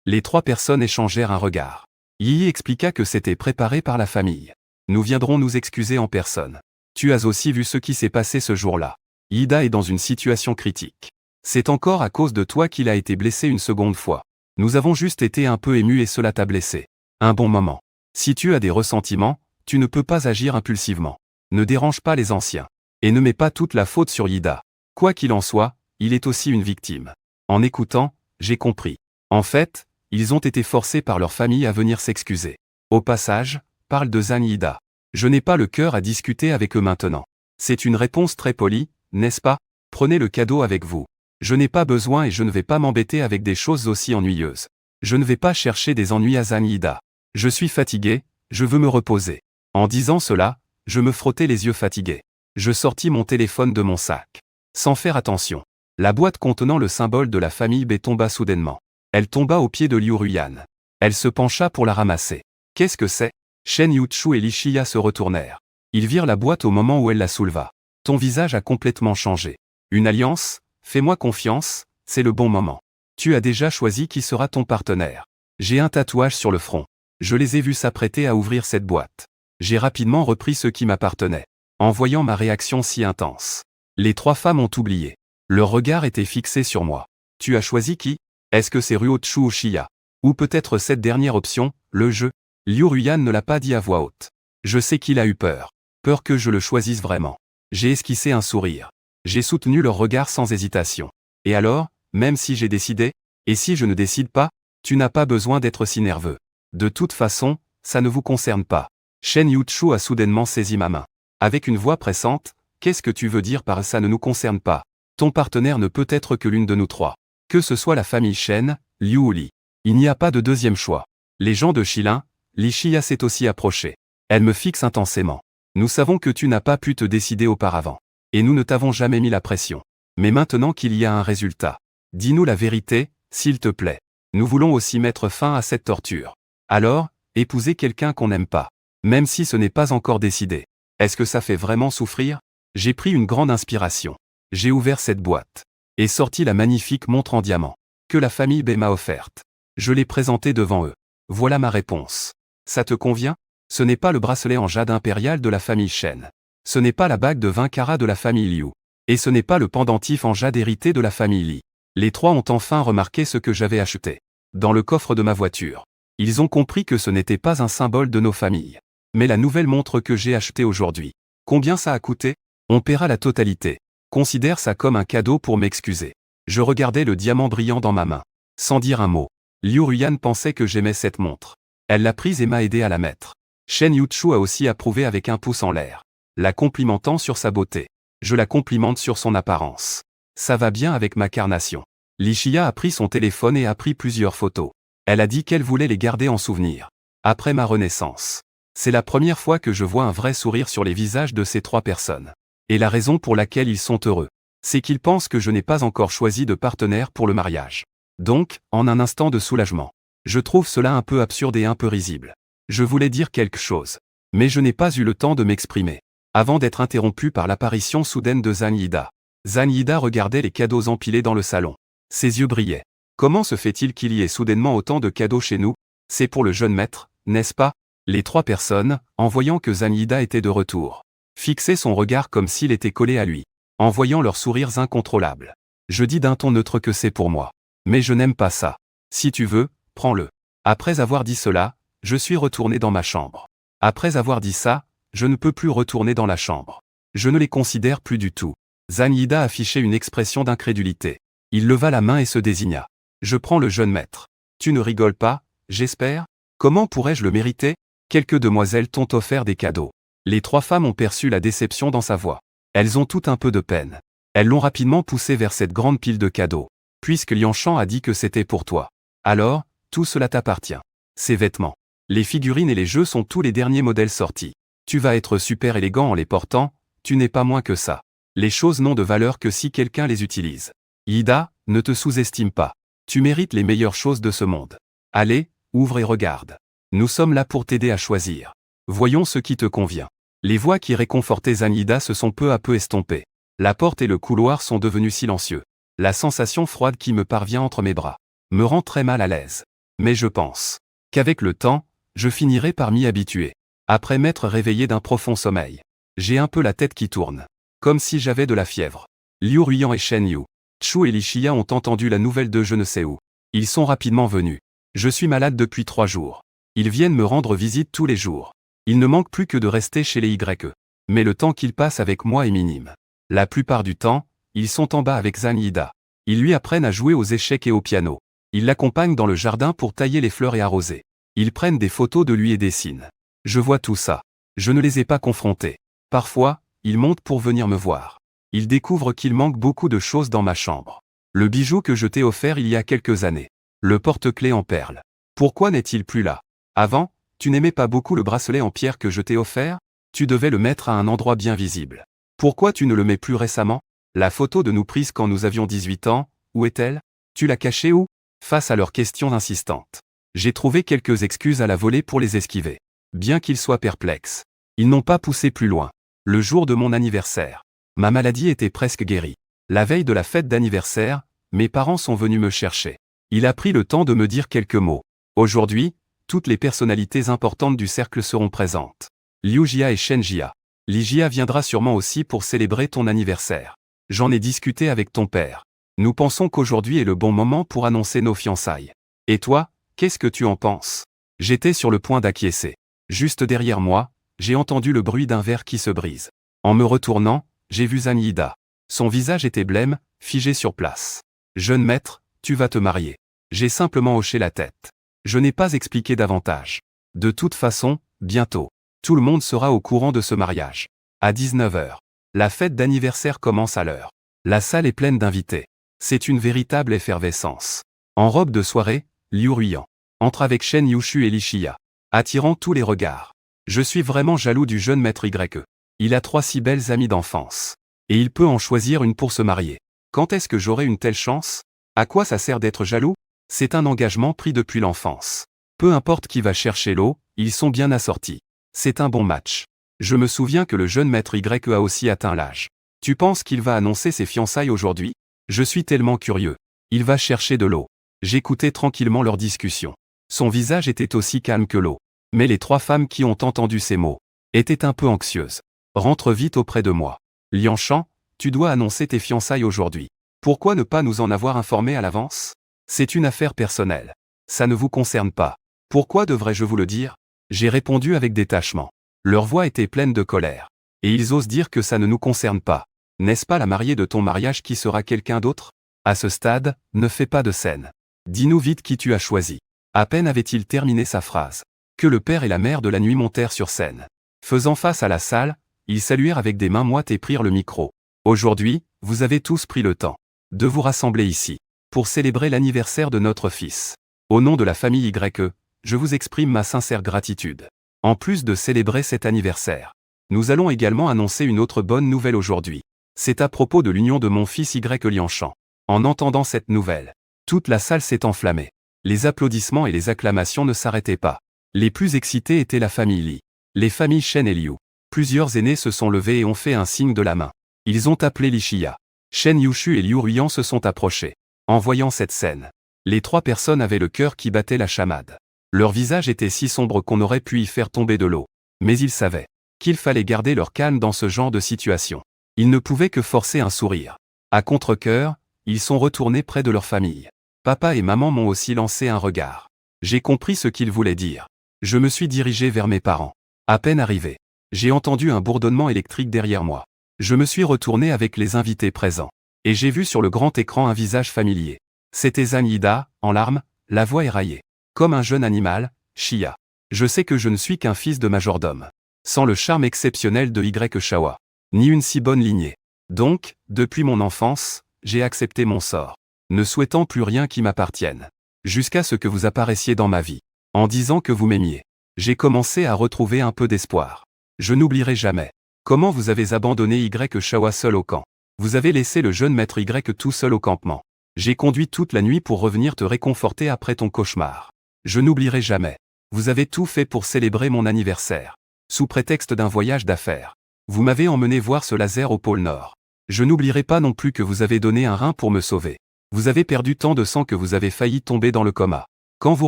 Les 3 personnes échangèrent un regard. Yi expliqua que c'était préparé par la famille. Nous viendrons nous excuser en personne. Tu as aussi vu ce qui s'est passé ce jour-là. Ida est dans une situation critique. C'est encore à cause de toi qu'il a été blessé une seconde fois. Nous avons juste été un peu émus et cela t'a blessé. Un bon moment. Si tu as des ressentiments, tu ne peux pas agir impulsivement. Ne dérange pas les anciens. Et ne mets pas toute la faute sur Ida. Quoi qu'il en soit, il est aussi une victime. En écoutant, j'ai compris. En fait, ils ont été forcés par leur famille à venir s'excuser. Au passage, parle de Zhang Yida. Je n'ai pas le cœur à discuter avec eux maintenant. C'est une réponse très polie, n'est-ce pas? Prenez le cadeau avec vous. Je n'ai pas besoin et je ne vais pas m'embêter avec des choses aussi ennuyeuses. Je ne vais pas chercher des ennuis à Zhang Yida. Je suis fatigué, je veux me reposer. En disant cela, je me frottais les yeux fatigués. Je sortis mon téléphone de mon sac. Sans faire attention. La boîte contenant le symbole de la famille B tomba soudainement. Elle tomba aux pieds de Liu Huiyan. Elle se pencha pour la ramasser. Qu'est-ce que c'est? Shen Yuchu et Li Shia se retournèrent. Ils virent la boîte au moment où elle la souleva. Ton visage a complètement changé. Une alliance? Fais-moi confiance, c'est le bon moment. Tu as déjà choisi qui sera ton partenaire. J'ai un tatouage sur le front. Je les ai vus s'apprêter à ouvrir cette boîte. J'ai rapidement repris ce qui m'appartenait. En voyant ma réaction si intense. Les 3 femmes ont oublié. Leur regard était fixé sur moi. Tu as choisi qui? Est-ce que c'est Ruochu ou Shia? Ou peut-être cette dernière option, le jeu? Liu Huiyan ne l'a pas dit à voix haute. Je sais qu'il a eu peur. Peur que je le choisisse vraiment. J'ai esquissé un sourire. J'ai soutenu leur regard sans hésitation. Et alors, même si j'ai décidé, et si je ne décide pas, tu n'as pas besoin d'être si nerveux. De toute façon, ça ne vous concerne pas. Shen Yuchu a soudainement saisi ma main. Avec une voix pressante, qu'est-ce que tu veux dire par ça ne nous concerne pas? Ton partenaire ne peut être que l'une de nous 3. Que ce soit la famille Shen, Liu ou Li. Il n'y a pas de deuxième choix. Les gens de Shilin, Li Shia s'est aussi approchée. Elle me fixe intensément. Nous savons que tu n'as pas pu te décider auparavant. Et nous ne t'avons jamais mis la pression. Mais maintenant qu'il y a un résultat, dis-nous la vérité, s'il te plaît. Nous voulons aussi mettre fin à cette torture. Alors, épouser quelqu'un qu'on n'aime pas. Même si ce n'est pas encore décidé. Est-ce que ça fait vraiment souffrir? J'ai pris une grande inspiration. J'ai ouvert cette boîte. Et sorti la magnifique montre en diamant. Que la famille B m'a offerte. Je l'ai présentée devant eux. Voilà ma réponse. Ça te convient? Ce n'est pas le bracelet en jade impérial de la famille Shen. Ce n'est pas la bague de 20 carats de la famille Liu. Et ce n'est pas le pendentif en jade hérité de la famille Li. Les 3 ont enfin remarqué ce que j'avais acheté. Dans le coffre de ma voiture. Ils ont compris que ce n'était pas un symbole de nos familles. Mais la nouvelle montre que j'ai achetée aujourd'hui. Combien ça a coûté? On paiera la totalité. Considère ça comme un cadeau pour m'excuser. Je regardais le diamant brillant dans ma main. Sans dire un mot. Liu Huiyan pensait que j'aimais cette montre. Elle l'a prise et m'a aidé à la mettre. Shen Yuchu a aussi approuvé avec un pouce en l'air. La complimentant sur sa beauté. Je la complimente sur son apparence. Ça va bien avec ma carnation. Li Shia a pris son téléphone et a pris plusieurs photos. Elle a dit qu'elle voulait les garder en souvenir. Après ma renaissance. C'est la première fois que je vois un vrai sourire sur les visages de ces 3 personnes. Et la raison pour laquelle ils sont heureux, c'est qu'ils pensent que je n'ai pas encore choisi de partenaire pour le mariage. Donc, en un instant de soulagement, je trouve cela un peu absurde et un peu risible. Je voulais dire quelque chose. Mais je n'ai pas eu le temps de m'exprimer, avant d'être interrompu par l'apparition soudaine de Zhang Yida. Zhang Yida regardait les cadeaux empilés dans le salon. Ses yeux brillaient. Comment se fait-il qu'il y ait soudainement autant de cadeaux chez nous? C'est pour le jeune maître, n'est-ce pas? Les trois personnes, en voyant que Zhang Yida était de retour, fixaient son regard comme s'il était collé à lui, en voyant leurs sourires incontrôlables. Je dis d'un ton neutre que c'est pour moi. Mais je n'aime pas ça. Si tu veux, prends-le. Après avoir dit cela, je suis retourné dans ma chambre. Après avoir dit ça, je ne peux plus retourner dans la chambre. Je ne les considère plus du tout. Zhang Yida affichait une expression d'incrédulité. Il leva la main et se désigna. Je prends le jeune maître. Tu ne rigoles pas, j'espère? Comment pourrais-je le mériter? Quelques demoiselles t'ont offert des cadeaux. Les trois femmes ont perçu la déception dans sa voix. Elles ont tout un peu de peine. Elles l'ont rapidement poussé vers cette grande pile de cadeaux. Puisque Lianchan a dit que c'était pour toi. Alors, tout cela t'appartient. Ces vêtements, les figurines et les jeux sont tous les derniers modèles sortis. Tu vas être super élégant en les portant, tu n'es pas moins que ça. Les choses n'ont de valeur que si quelqu'un les utilise. Yida, ne te sous-estime pas. Tu mérites les meilleures choses de ce monde. Allez, ouvre et regarde. Nous sommes là pour t'aider à choisir. Voyons ce qui te convient. Les voix qui réconfortaient Zhang Yida se sont peu à peu estompées. La porte et le couloir sont devenus silencieux. La sensation froide qui me parvient entre mes bras me rend très mal à l'aise. Mais je pense qu'avec le temps, je finirai par m'y habituer. Après m'être réveillé d'un profond sommeil, j'ai un peu la tête qui tourne, comme si j'avais de la fièvre. Liu Ruyan et Shen Yu, Chu et Li Xia ont entendu la nouvelle de je ne sais où. Ils sont rapidement venus. Je suis malade depuis 3 jours. Ils viennent me rendre visite tous les jours. Il ne manque plus que de rester chez les YE. Mais le temps qu'ils passent avec moi est minime. La plupart du temps, ils sont en bas avec Zhang Yida. Ils lui apprennent à jouer aux échecs et au piano. Ils l'accompagnent dans le jardin pour tailler les fleurs et arroser. Ils prennent des photos de lui et dessinent. Je vois tout ça. Je ne les ai pas confrontés. Parfois, ils montent pour venir me voir. Ils découvrent qu'il manque beaucoup de choses dans ma chambre. Le bijou que je t'ai offert il y a quelques années. Le porte-clés en perles. Pourquoi n'est-il plus là? Avant, tu n'aimais pas beaucoup le bracelet en pierre que je t'ai offert? Tu devais le mettre à un endroit bien visible. Pourquoi tu ne le mets plus récemment? La photo de nous prise quand nous avions 18 ans, où est-elle? Tu l'as cachée où? Face à leurs questions insistantes, j'ai trouvé quelques excuses à la volée pour les esquiver. Bien qu'ils soient perplexes, ils n'ont pas poussé plus loin. Le jour de mon anniversaire, ma maladie était presque guérie. La veille de la fête d'anniversaire, mes parents sont venus me chercher. Il a pris le temps de me dire quelques mots. Aujourd'hui, toutes les personnalités importantes du cercle seront présentes. Liu Jia et Shen Jia. Li Jia viendra sûrement aussi pour célébrer ton anniversaire. J'en ai discuté avec ton père. Nous pensons qu'aujourd'hui est le bon moment pour annoncer nos fiançailles. Et toi, qu'est-ce que tu en penses? J'étais sur le point d'acquiescer. Juste derrière moi, j'ai entendu le bruit d'un verre qui se brise. En me retournant, j'ai vu Zhang Yida. Son visage était blême, figé sur place. Jeune maître, tu vas te marier. J'ai simplement hoché la tête. Je n'ai pas expliqué davantage. De toute façon, bientôt, tout le monde sera au courant de ce mariage. À 19 h, la fête d'anniversaire commence à l'heure. La salle est pleine d'invités. C'est une véritable effervescence. En robe de soirée, Liu Ruyan entre avec Shen Yushu et Li Xia, attirant tous les regards. Je suis vraiment jaloux du jeune maître YE. Il a 3 si belles amies d'enfance. Et il peut en choisir une pour se marier. Quand est-ce que j'aurai une telle chance? À quoi ça sert d'être jaloux? C'est un engagement pris depuis l'enfance. Peu importe qui va chercher l'eau, ils sont bien assortis. C'est un bon match. Je me souviens que le jeune maître YE a aussi atteint l'âge. Tu penses qu'il va annoncer ses fiançailles aujourd'hui? Je suis tellement curieux. Il va chercher de l'eau. J'écoutais tranquillement leur discussion. Son visage était aussi calme que l'eau. Mais les 3 femmes qui ont entendu ces mots étaient un peu anxieuses. Rentre vite auprès de moi. Lianchan, tu dois annoncer tes fiançailles aujourd'hui. Pourquoi ne pas nous en avoir informé à l'avance? C'est une affaire personnelle. Ça ne vous concerne pas. Pourquoi devrais-je vous le dire? J'ai répondu avec détachement. Leur voix était pleine de colère. Et ils osent dire que ça ne nous concerne pas. N'est-ce pas la mariée de ton mariage qui sera quelqu'un d'autre? À ce stade, ne fais pas de scène. Dis-nous vite qui tu as choisi. À peine avait-il terminé sa phrase que le père et la mère de la nuit montèrent sur scène. Faisant face à la salle, ils saluèrent avec des mains moites et prirent le micro. Aujourd'hui, vous avez tous pris le temps de vous rassembler ici pour célébrer l'anniversaire de notre fils. Au nom de la famille YE, je vous exprime ma sincère gratitude. En plus de célébrer cet anniversaire, nous allons également annoncer une autre bonne nouvelle aujourd'hui. C'est à propos de l'union de mon fils Lianchan. En entendant cette nouvelle, toute la salle s'est enflammée. Les applaudissements et les acclamations ne s'arrêtaient pas. Les plus excités étaient la famille Li. Les familles Shen et Liu. Plusieurs aînés se sont levés et ont fait un signe de la main. Ils ont appelé Li-Shia. Shen Yushu et Liu Ruiyan se sont approchés. En voyant cette scène, les trois personnes avaient le cœur qui battait la chamade. Leur visage était si sombre qu'on aurait pu y faire tomber de l'eau. Mais ils savaient qu'il fallait garder leur calme dans ce genre de situation. Ils ne pouvaient que forcer un sourire. À contre-cœur, ils sont retournés près de leur famille. Papa et maman m'ont aussi lancé un regard. J'ai compris ce qu'ils voulaient dire. Je me suis dirigé vers mes parents. À peine arrivé, j'ai entendu un bourdonnement électrique derrière moi. Je me suis retourné avec les invités présents. Et j'ai vu sur le grand écran un visage familier. C'était Zhang Yida, en larmes, la voix éraillée. Comme un jeune animal, Shia. Je sais que je ne suis qu'un fils de majordome. Sans le charme exceptionnel de Y Shawa. Ni une si bonne lignée. Donc, depuis mon enfance, j'ai accepté mon sort. Ne souhaitant plus rien qui m'appartienne. Jusqu'à ce que vous apparaissiez dans ma vie. En disant que vous m'aimiez. J'ai commencé à retrouver un peu d'espoir. Je n'oublierai jamais. Comment vous avez abandonné Y Shawa seul au camp. Vous avez laissé le jeune maître Y tout seul au campement. J'ai conduit toute la nuit pour revenir te réconforter après ton cauchemar. Je n'oublierai jamais. Vous avez tout fait pour célébrer mon anniversaire. Sous prétexte d'un voyage d'affaires. Vous m'avez emmené voir ce laser au pôle Nord. Je n'oublierai pas non plus que vous avez donné un rein pour me sauver. Vous avez perdu tant de sang que vous avez failli tomber dans le coma. Quand vous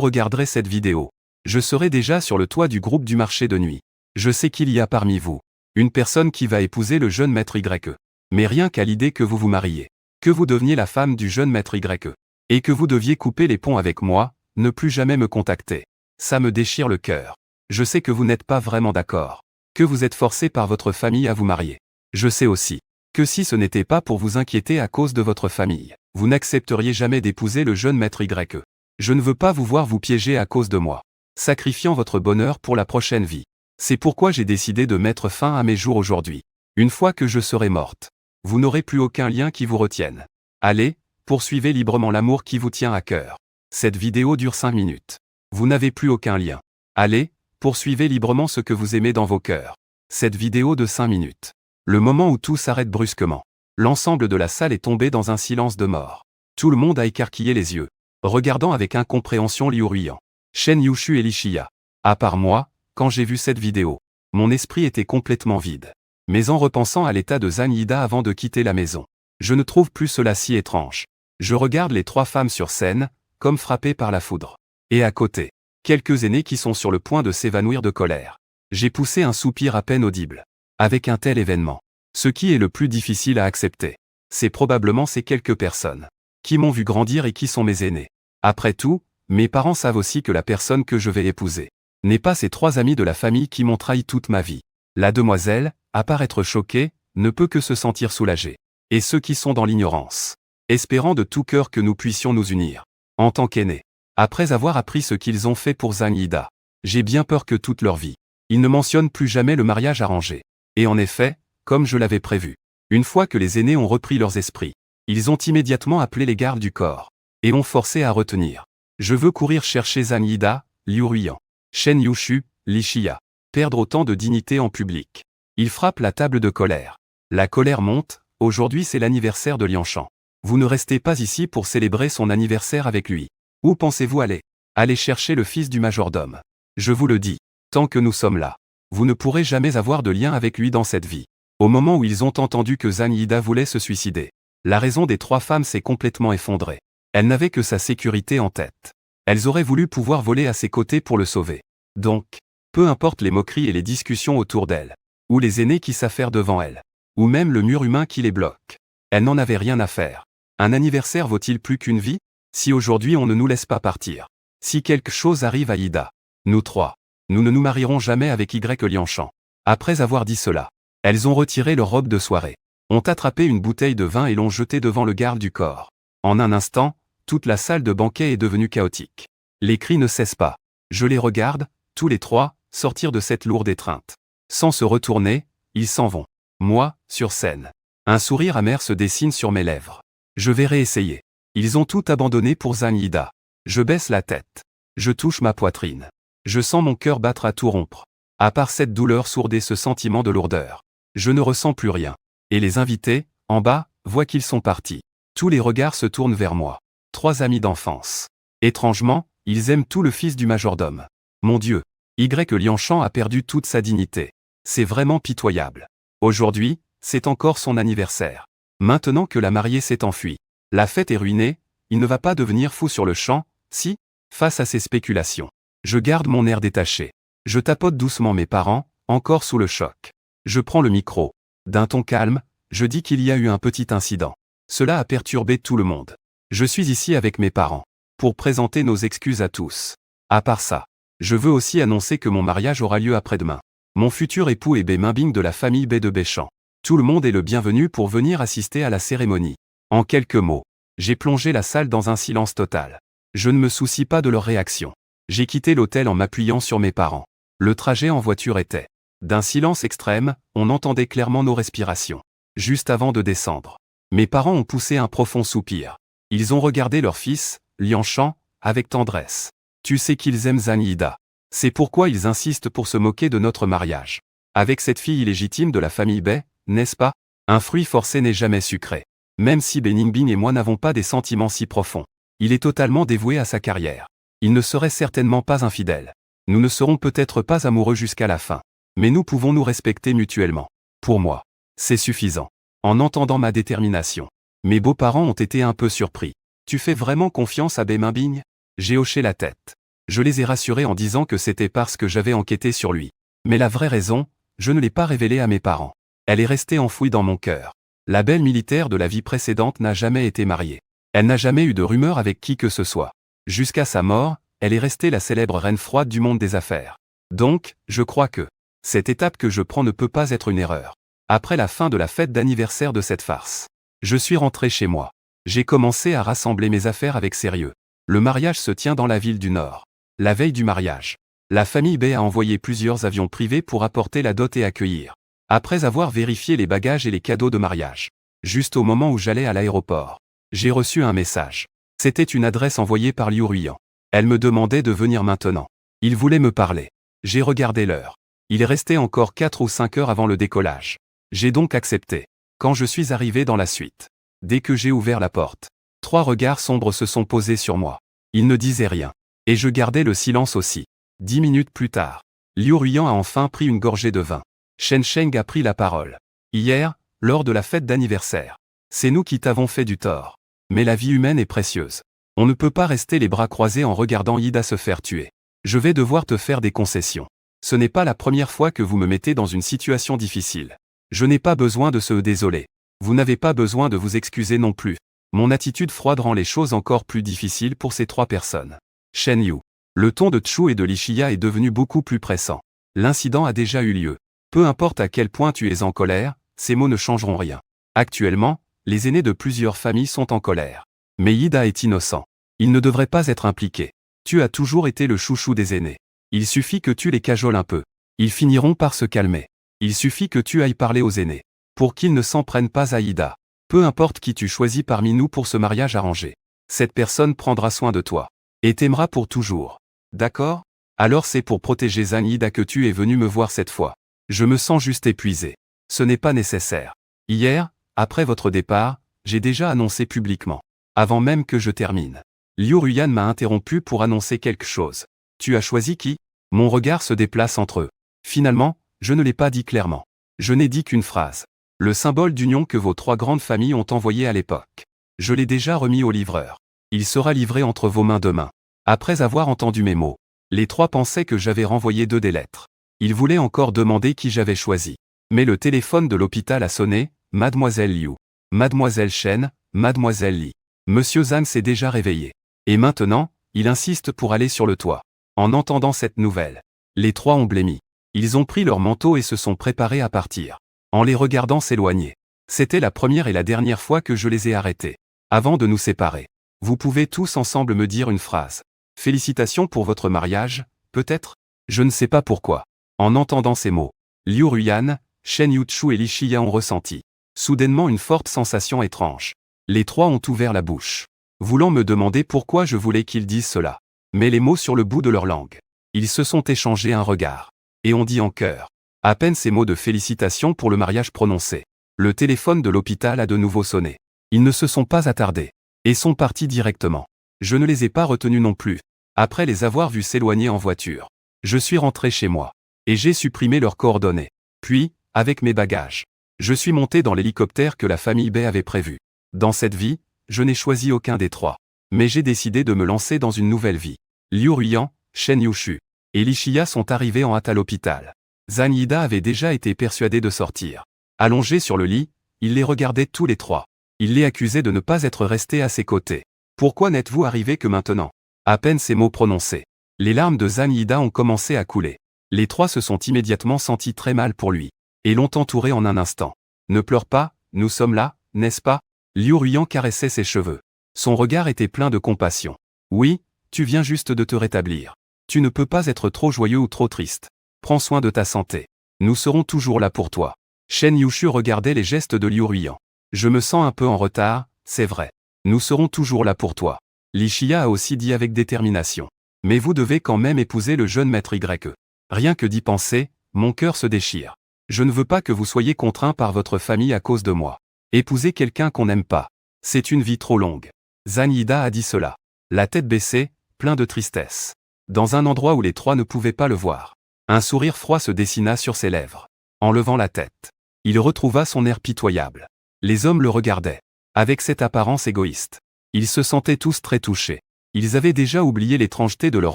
regarderez cette vidéo, je serai déjà sur le toit du groupe du marché de nuit. Je sais qu'il y a parmi vous une personne qui va épouser le jeune maître Y. Mais rien qu'à l'idée que vous vous mariez, que vous deveniez la femme du jeune maître Y, et que vous deviez couper les ponts avec moi, ne plus jamais me contacter. Ça me déchire le cœur. Je sais que vous n'êtes pas vraiment d'accord, que vous êtes forcé par votre famille à vous marier. Je sais aussi que si ce n'était pas pour vous inquiéter à cause de votre famille, vous n'accepteriez jamais d'épouser le jeune maître Y. Je ne veux pas vous voir vous piéger à cause de moi, sacrifiant votre bonheur pour la prochaine vie. C'est pourquoi j'ai décidé de mettre fin à mes jours aujourd'hui. Une fois que je serai morte, vous n'aurez plus aucun lien qui vous retienne. Allez, poursuivez librement l'amour qui vous tient à cœur. Cette vidéo dure 5 minutes. Vous n'avez plus aucun lien. Allez, poursuivez librement ce que vous aimez dans vos cœurs. Cette vidéo de 5 minutes. Le moment où tout s'arrête brusquement. L'ensemble de la salle est tombé dans un silence de mort. Tout le monde a écarquillé les yeux, regardant avec incompréhension Liu Ruiyan, Shen Yushu et Li-Shia. À part moi, quand j'ai vu cette vidéo, mon esprit était complètement vide. Mais en repensant à l'état de Zhang Yida avant de quitter la maison, je ne trouve plus cela si étrange. Je regarde les trois femmes sur scène, comme frappées par la foudre. Et à côté, quelques aînés qui sont sur le point de s'évanouir de colère. J'ai poussé un soupir à peine audible. Avec un tel événement, ce qui est le plus difficile à accepter, c'est probablement ces quelques personnes qui m'ont vu grandir et qui sont mes aînés. Après tout, mes parents savent aussi que la personne que je vais épouser n'est pas ces trois amis de la famille qui m'ont trahi toute ma vie. La demoiselle, à part être choquée, ne peut que se sentir soulagée. Et ceux qui sont dans l'ignorance, espérant de tout cœur que nous puissions nous unir. En tant qu'aînés, après avoir appris ce qu'ils ont fait pour Zhang Yida, j'ai bien peur que toute leur vie, ils ne mentionnent plus jamais le mariage arrangé. Et en effet, comme je l'avais prévu, une fois que les aînés ont repris leurs esprits, ils ont immédiatement appelé les gardes du corps, et ont forcé à retenir. Je veux courir chercher Zhang Yida, Liu Ruiyan, Shen Yushu, Li-Shia. Perdre autant de dignité en public. Il frappe la table de colère. La colère monte, aujourd'hui c'est l'anniversaire de Lianshan. Vous ne restez pas ici pour célébrer son anniversaire avec lui. Où pensez-vous aller? Allez chercher le fils du majordome. Je vous le dis, tant que nous sommes là, vous ne pourrez jamais avoir de lien avec lui dans cette vie. Au moment où ils ont entendu que Zhang Yida voulait se suicider, la raison des trois femmes s'est complètement effondrée. Elles n'avaient que sa sécurité en tête. Elles auraient voulu pouvoir voler à ses côtés pour le sauver. Donc, peu importe les moqueries et les discussions autour d'elles, ou les aînés qui s'affairent devant elles, ou même le mur humain qui les bloque. Elles n'en avaient rien à faire. Un anniversaire vaut-il plus qu'une vie? Si aujourd'hui on ne nous laisse pas partir, si quelque chose arrive à Ida, nous trois, nous ne nous marierons jamais avec Y Lianshan. Après avoir dit cela, elles ont retiré leur robe de soirée, ont attrapé une bouteille de vin et l'ont jetée devant le garde du corps. En un instant, toute la salle de banquet est devenue chaotique. Les cris ne cessent pas. Je les regarde, tous les trois, sortir de cette lourde étreinte. Sans se retourner, ils s'en vont. Moi, sur scène. Un sourire amer se dessine sur mes lèvres. Je vais réessayer. Ils ont tout abandonné pour Zhang Yida. Je baisse la tête. Je touche ma poitrine. Je sens mon cœur battre à tout rompre. À part cette douleur sourde et ce sentiment de lourdeur, je ne ressens plus rien. Et les invités, en bas, voient qu'ils sont partis. Tous les regards se tournent vers moi. Trois amis d'enfance. Étrangement, ils aiment tout le fils du majordome. Mon Dieu, Lianchan a perdu toute sa dignité. C'est vraiment pitoyable. Aujourd'hui, c'est encore son anniversaire. Maintenant que la mariée s'est enfuie, la fête est ruinée, il ne va pas devenir fou sur le champ, si, face à ces spéculations. Je garde mon air détaché. Je tapote doucement mes parents, encore sous le choc. Je prends le micro. D'un ton calme, je dis qu'il y a eu un petit incident. Cela a perturbé tout le monde. Je suis ici avec mes parents. Pour présenter nos excuses à tous. À part ça, je veux aussi annoncer que mon mariage aura lieu après-demain. Mon futur époux est Bé Minbing de la famille Bé de Béchamp. Tout le monde est le bienvenu pour venir assister à la cérémonie. En quelques mots, j'ai plongé la salle dans un silence total. Je ne me soucie pas de leur réaction. J'ai quitté l'hôtel en m'appuyant sur mes parents. Le trajet en voiture était d'un silence extrême, on entendait clairement nos respirations. Juste avant de descendre, mes parents ont poussé un profond soupir. Ils ont regardé leur fils, Lianchan, avec tendresse. Tu sais qu'ils aiment Zanida. C'est pourquoi ils insistent pour se moquer de notre mariage. Avec cette fille illégitime de la famille Bé, n'est-ce pas? Un fruit forcé n'est jamais sucré. Même si Bé Minbing et moi n'avons pas des sentiments si profonds. Il est totalement dévoué à sa carrière. Il ne serait certainement pas infidèle. Nous ne serons peut-être pas amoureux jusqu'à la fin. Mais nous pouvons nous respecter mutuellement. Pour moi, c'est suffisant. En entendant ma détermination, mes beaux-parents ont été un peu surpris. Tu fais vraiment confiance à Bé Minbing? J'ai hoché la tête. Je les ai rassurés en disant que c'était parce que j'avais enquêté sur lui. Mais la vraie raison, je ne l'ai pas révélée à mes parents. Elle est restée enfouie dans mon cœur. La belle militaire de la vie précédente n'a jamais été mariée. Elle n'a jamais eu de rumeur avec qui que ce soit. Jusqu'à sa mort, elle est restée la célèbre reine froide du monde des affaires. Donc, je crois que cette étape que je prends ne peut pas être une erreur. Après la fin de la fête d'anniversaire de cette farce, je suis rentré chez moi. J'ai commencé à rassembler mes affaires avec sérieux. Le mariage se tient dans la ville du Nord. La veille du mariage, la famille Bé a envoyé plusieurs avions privés pour apporter la dot et accueillir. Après avoir vérifié les bagages et les cadeaux de mariage, juste au moment où j'allais à l'aéroport, j'ai reçu un message. C'était une adresse envoyée par Liu Ruyan. Elle me demandait de venir maintenant. Il voulait me parler. J'ai regardé l'heure. Il restait encore 4 ou 5 heures avant le décollage. J'ai donc accepté. Quand je suis arrivé dans la suite, dès que j'ai ouvert la porte, 3 regards sombres se sont posés sur moi. Ils ne disaient rien. Et je gardais le silence aussi. 10 minutes plus tard, Liu Ruyan a enfin pris une gorgée de vin. Shen Sheng a pris la parole. Hier, lors de la fête d'anniversaire, c'est nous qui t'avons fait du tort. Mais la vie humaine est précieuse. On ne peut pas rester les bras croisés en regardant Ida se faire tuer. Je vais devoir te faire des concessions. Ce n'est pas la première fois que vous me mettez dans une situation difficile. Je n'ai pas besoin de se désoler. Vous n'avez pas besoin de vous excuser non plus. Mon attitude froide rend les choses encore plus difficiles pour ces 3 personnes. Shen Yu. Le ton de Chu et de Lishia est devenu beaucoup plus pressant. L'incident a déjà eu lieu. Peu importe à quel point tu es en colère, ces mots ne changeront rien. Actuellement, les aînés de plusieurs familles sont en colère. Mais Ida est innocent. Il ne devrait pas être impliqué. Tu as toujours été le chouchou des aînés. Il suffit que tu les cajoles un peu. Ils finiront par se calmer. Il suffit que tu ailles parler aux aînés. Pour qu'ils ne s'en prennent pas à Ida. Peu importe qui tu choisis parmi nous pour ce mariage arrangé. Cette personne prendra soin de toi. Et t'aimera pour toujours. D'accord? Alors c'est pour protéger Zanida que tu es venu me voir cette fois. Je me sens juste épuisé. Ce n'est pas nécessaire. Hier, après votre départ, j'ai déjà annoncé publiquement. Avant même que je termine. Liu Ruyan m'a interrompu pour annoncer quelque chose. Tu as choisi qui? Mon regard se déplace entre eux. Finalement, je ne l'ai pas dit clairement. Je n'ai dit qu'une phrase. Le symbole d'union que vos 3 grandes familles ont envoyé à l'époque. Je l'ai déjà remis au livreur. Il sera livré entre vos mains demain. Après avoir entendu mes mots, les 3 pensaient que j'avais renvoyé 2 des lettres. Ils voulaient encore demander qui j'avais choisi. Mais le téléphone de l'hôpital a sonné, Mademoiselle Liu. Mademoiselle Shen, Mademoiselle Li. Monsieur Zhang s'est déjà réveillé. Et maintenant, il insiste pour aller sur le toit. En entendant cette nouvelle, les 3 ont blêmi. Ils ont pris leur manteau et se sont préparés à partir. En les regardant s'éloigner. C'était la première et la dernière fois que je les ai arrêtés. Avant de nous séparer. Vous pouvez tous ensemble me dire une phrase. Félicitations pour votre mariage, peut-être? Je ne sais pas pourquoi. En entendant ces mots, Liu Ruyan, Shen Yuchu et Lishia ont ressenti soudainement une forte sensation étrange. Les 3 ont ouvert la bouche, voulant me demander pourquoi je voulais qu'ils disent cela. Mais les mots sur le bout de leur langue. Ils se sont échangés un regard. Et ont dit en chœur. À peine ces mots de félicitations pour le mariage prononcés. Le téléphone de l'hôpital a de nouveau sonné. Ils ne se sont pas attardés. Et sont partis directement. Je ne les ai pas retenus non plus. Après les avoir vus s'éloigner en voiture. Je suis rentré chez moi. Et j'ai supprimé leurs coordonnées. Puis, avec mes bagages, je suis monté dans l'hélicoptère que la famille Bay avait prévu. Dans cette vie, je n'ai choisi aucun des trois. Mais j'ai décidé de me lancer dans une nouvelle vie. Liu Ruiyan, Shen Yushu et Li Xia sont arrivés en hâte à l'hôpital. Zhang Yida avait déjà été persuadé de sortir. Allongé sur le lit, il les regardait tous les trois. Il les accusait de ne pas être restés à ses côtés. Pourquoi n'êtes-vous arrivés que maintenant? À peine ces mots prononcés, les larmes de Zhang Yida ont commencé à couler. Les trois se sont immédiatement sentis très mal pour lui, et l'ont entouré en un instant. Ne pleure pas, nous sommes là, n'est-ce pas? Liu Ruiyan caressait ses cheveux. Son regard était plein de compassion. Oui, tu viens juste de te rétablir. Tu ne peux pas être trop joyeux ou trop triste. Prends soin de ta santé. Nous serons toujours là pour toi. Shen Yushu regardait les gestes de Liu Ruiyan. Je me sens un peu en retard, c'est vrai. Nous serons toujours là pour toi. Li Xia a aussi dit avec détermination. Mais vous devez quand même épouser le jeune maître Y. Rien que d'y penser, mon cœur se déchire. Je ne veux pas que vous soyez contraints par votre famille à cause de moi. Épouser quelqu'un qu'on n'aime pas. C'est une vie trop longue. Zhang Yida a dit cela. La tête baissée, plein de tristesse. Dans un endroit où les trois ne pouvaient pas le voir. Un sourire froid se dessina sur ses lèvres. En levant la tête, il retrouva son air pitoyable. Les hommes le regardaient. Avec cette apparence égoïste. Ils se sentaient tous très touchés. Ils avaient déjà oublié l'étrangeté de leur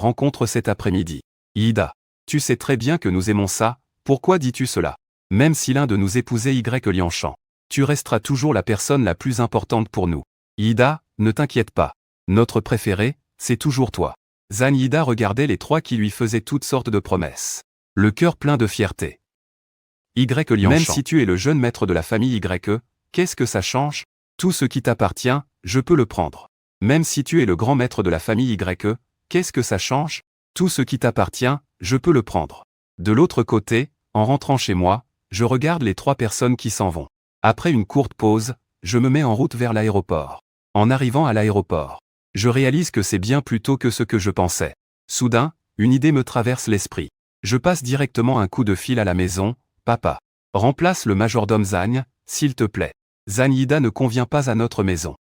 rencontre cet après-midi. Yida, tu sais très bien que nous aimons ça, pourquoi dis-tu cela? Même si l'un de nous épousait Y Lianchan, tu resteras toujours la personne la plus importante pour nous. Yida, ne t'inquiète pas. Notre préféré, c'est toujours toi. Zhang Yida regardait les trois qui lui faisaient toutes sortes de promesses. Le cœur plein de fierté. Y Lianchan. Même si tu es le jeune maître de la famille Y, qu'est-ce que ça change? Tout ce qui t'appartient, je peux le prendre. Même si tu es le grand maître de la famille Y, qu'est-ce que ça change? Tout ce qui t'appartient, je peux le prendre. De l'autre côté, en rentrant chez moi, je regarde les trois personnes qui s'en vont. Après une courte pause, je me mets en route vers l'aéroport. En arrivant à l'aéroport, je réalise que c'est bien plus tôt que ce que je pensais. Soudain, une idée me traverse l'esprit. Je passe directement un coup de fil à la maison. Papa, remplace le majordome Zhang, s'il te plaît. Zhang Yida ne convient pas à notre maison.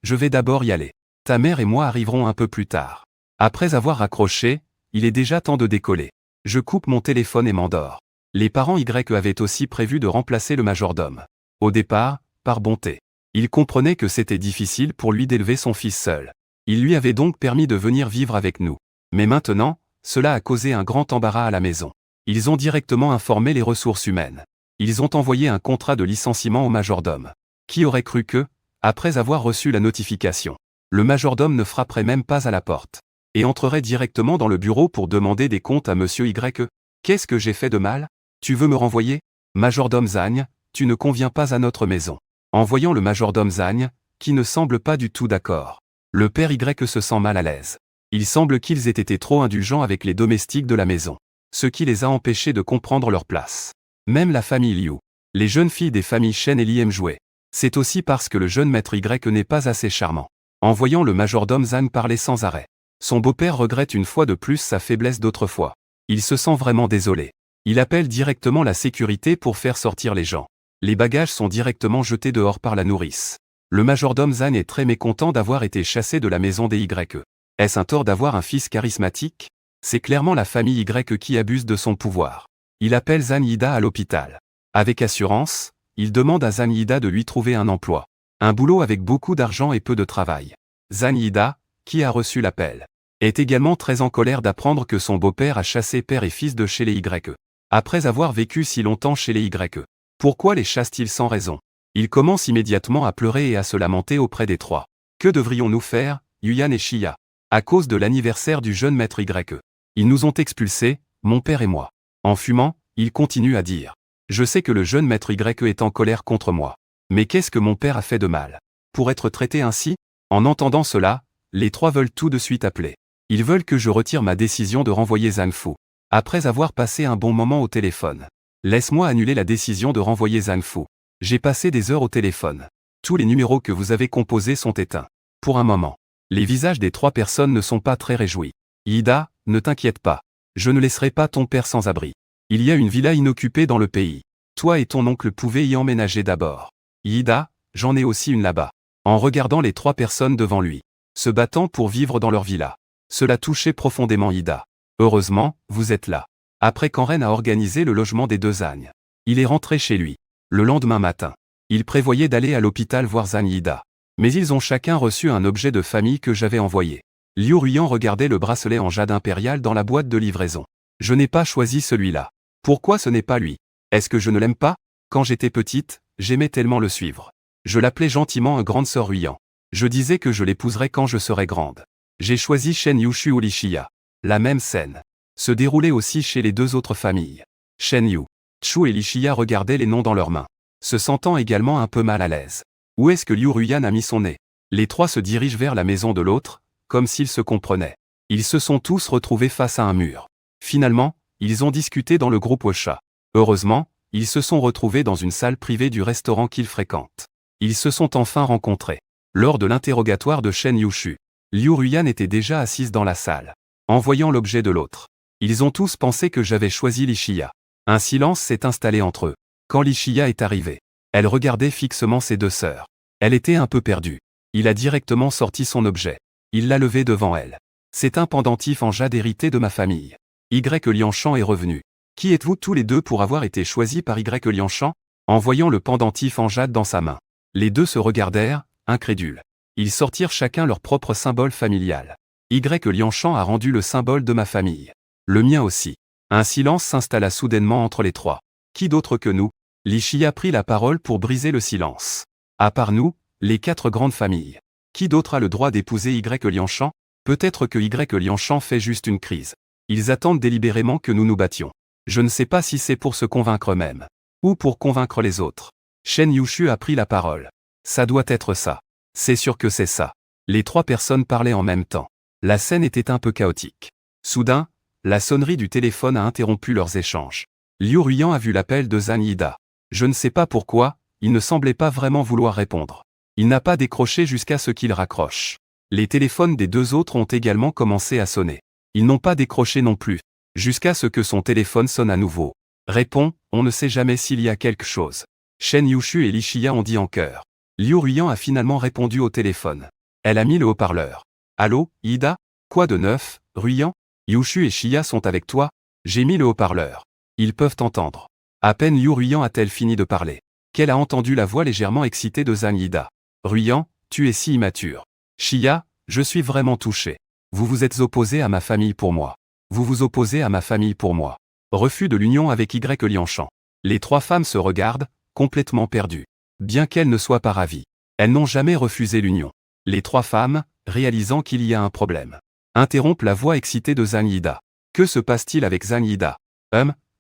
Je vais d'abord y aller. Ta mère et moi arriverons un peu plus tard. Après avoir raccroché, il est déjà temps de décoller. Je coupe mon téléphone et m'endors. Les parents Y avaient aussi prévu de remplacer le majordome. Au départ, par bonté. Ils comprenaient que c'était difficile pour lui d'élever son fils seul. Il lui avait donc permis de venir vivre avec nous. Mais maintenant, cela a causé un grand embarras à la maison. Ils ont directement informé les ressources humaines. Ils ont envoyé un contrat de licenciement au majordome. Qui aurait cru que, après avoir reçu la notification, le majordome ne frapperait même pas à la porte et entrerait directement dans le bureau pour demander des comptes à Monsieur Y. Qu'est-ce que j'ai fait de mal? Tu veux me renvoyer? Majordome Zhang, tu ne conviens pas à notre maison. En voyant le majordome Zhang, qui ne semble pas du tout d'accord, le père Y se sent mal à l'aise. Il semble qu'ils aient été trop indulgents avec les domestiques de la maison, ce qui les a empêchés de comprendre leur place. Même la famille Liu, les jeunes filles des familles Shen et Li aiment jouer. C'est aussi parce que le jeune maître Y n'est pas assez charmant. En voyant le majordome Zhang parler sans arrêt, son beau-père regrette une fois de plus sa faiblesse d'autrefois. Il se sent vraiment désolé. Il appelle directement la sécurité pour faire sortir les gens. Les bagages sont directement jetés dehors par la nourrice. Le majordome Zhang est très mécontent d'avoir été chassé de la maison des Y. Est-ce un tort d'avoir un fils charismatique? C'est clairement la famille Y qui abuse de son pouvoir. Il appelle Zhang Yida à l'hôpital. Avec assurance, il demande à Zhang Yida de lui trouver un emploi. Un boulot avec beaucoup d'argent et peu de travail. Zhang Yida, qui a reçu l'appel, est également très en colère d'apprendre que son beau-père a chassé père et fils de chez les Y. Après avoir vécu si longtemps chez les Y, pourquoi les chasse-t-il sans raison? Il commence immédiatement à pleurer et à se lamenter auprès des trois. Que devrions-nous faire, Yuyan et Xia? À cause de l'anniversaire du jeune maître Y. Ils nous ont expulsés, mon père et moi. En fumant, il continue à dire. Je sais que le jeune maître Y est en colère contre moi. Mais qu'est-ce que mon père a fait de mal? Pour être traité ainsi? En entendant cela, les trois veulent tout de suite appeler. Ils veulent que je retire ma décision de renvoyer Zhang Fu. Après avoir passé un bon moment au téléphone. Laisse-moi annuler la décision de renvoyer Zhang Fu. J'ai passé des heures au téléphone. Tous les numéros que vous avez composés sont éteints. Pour un moment. Les visages des trois personnes ne sont pas très réjouis. Yida, ne t'inquiète pas. Je ne laisserai pas ton père sans abri. Il y a une villa inoccupée dans le pays. Toi et ton oncle pouvaient y emménager d'abord. Yida, j'en ai aussi une là-bas. En regardant les trois personnes devant lui, se battant pour vivre dans leur villa. Cela touchait profondément Yida. Heureusement, vous êtes là. Après qu'Enren a organisé le logement des deux ânes, il est rentré chez lui. Le lendemain matin, il prévoyait d'aller à l'hôpital voir Zhang Yida. Mais ils ont chacun reçu un objet de famille que j'avais envoyé. Liu Ruyan regardait le bracelet en jade impérial dans la boîte de livraison. Je n'ai pas choisi celui-là. Pourquoi ce n'est pas lui? Est-ce que je ne l'aime pas? Quand j'étais petite, j'aimais tellement le suivre. Je l'appelais gentiment un grande sœur Ruyan. Je disais que je l'épouserais quand je serais grande. J'ai choisi Shen Yushu ou Li Xia. La même scène se déroulait aussi chez les deux autres familles. Shen Yu, Chu et Li Xia regardaient les noms dans leurs mains, se sentant également un peu mal à l'aise. Où est-ce que Liu Ruyan a mis son nez? Les trois se dirigent vers la maison de l'autre, comme s'ils se comprenaient. Ils se sont tous retrouvés face à un mur. Finalement, ils ont discuté dans le groupe Ocha. Heureusement, ils se sont retrouvés dans une salle privée du restaurant qu'ils fréquentent. Ils se sont enfin rencontrés. Lors de l'interrogatoire de Shen Yushu, Liu Ruyan était déjà assise dans la salle. En voyant l'objet de l'autre, ils ont tous pensé que j'avais choisi Li Xia. Un silence s'est installé entre eux. Quand Li Xia est arrivée, elle regardait fixement ses deux sœurs. Elle était un peu perdue. Il a directement sorti son objet. Il l'a levé devant elle. C'est un pendentif en jade hérité de ma famille. Y Lianchan est revenu. Qui êtes-vous tous les deux pour avoir été choisis par Y Lianchan? En voyant le pendentif en jade dans sa main, les deux se regardèrent, incrédules. Ils sortirent chacun leur propre symbole familial. Y Lianchan a rendu le symbole de ma famille. Le mien aussi. Un silence s'installa soudainement entre les trois. Qui d'autre que nous? Li Xia prit la parole pour briser le silence. À part nous, les quatre grandes familles. Qui d'autre a le droit d'épouser Y Lianchan? Peut-être que Y Lianchan fait juste une crise. Ils attendent délibérément que nous nous battions. Je ne sais pas si c'est pour se convaincre eux-mêmes, ou pour convaincre les autres. Shen Yushu a pris la parole. Ça doit être ça. C'est sûr que c'est ça. Les trois personnes parlaient en même temps. La scène était un peu chaotique. Soudain, la sonnerie du téléphone a interrompu leurs échanges. Liu Ruyan a vu l'appel de Zhang Yida. Je ne sais pas pourquoi, il ne semblait pas vraiment vouloir répondre. Il n'a pas décroché jusqu'à ce qu'il raccroche. Les téléphones des deux autres ont également commencé à sonner. Ils n'ont pas décroché non plus, jusqu'à ce que son téléphone sonne à nouveau. Répond, on ne sait jamais s'il y a quelque chose. Shen Yushu et Li Xia ont dit en chœur. Liu Ruyan a finalement répondu au téléphone. Elle a mis le haut-parleur. Allô, Ida? Quoi de neuf, Ruyan? Yushu et Xia sont avec toi? J'ai mis le haut-parleur. Ils peuvent entendre. À peine Liu Ruyan a-t-elle fini de parler qu'elle a entendu la voix légèrement excitée de Zhang Yida. Ruyan, tu es si immature. Xia, je suis vraiment touché. Vous vous êtes opposé à ma famille pour moi. Vous vous opposez à ma famille pour moi. Refus de l'union avec Y Lianchan. Les trois femmes se regardent, complètement perdues. Bien qu'elles ne soient pas ravies, elles n'ont jamais refusé l'union. Les trois femmes, réalisant qu'il y a un problème, interrompent la voix excitée de Zhang Yida. Que se passe-t-il avec Zhang Yida?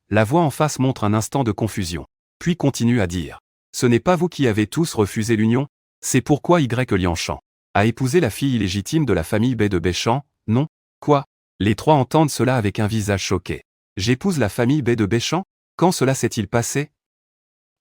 La voix en face montre un instant de confusion, puis continue à dire. Ce n'est pas vous qui avez tous refusé l'union? C'est pourquoi Y Lianchan a épousé la fille illégitime de la famille Bai de Beichan, non? Quoi? Les trois entendent cela avec un visage choqué. J'épouse la famille Bai de Beichan? Quand cela s'est-il passé?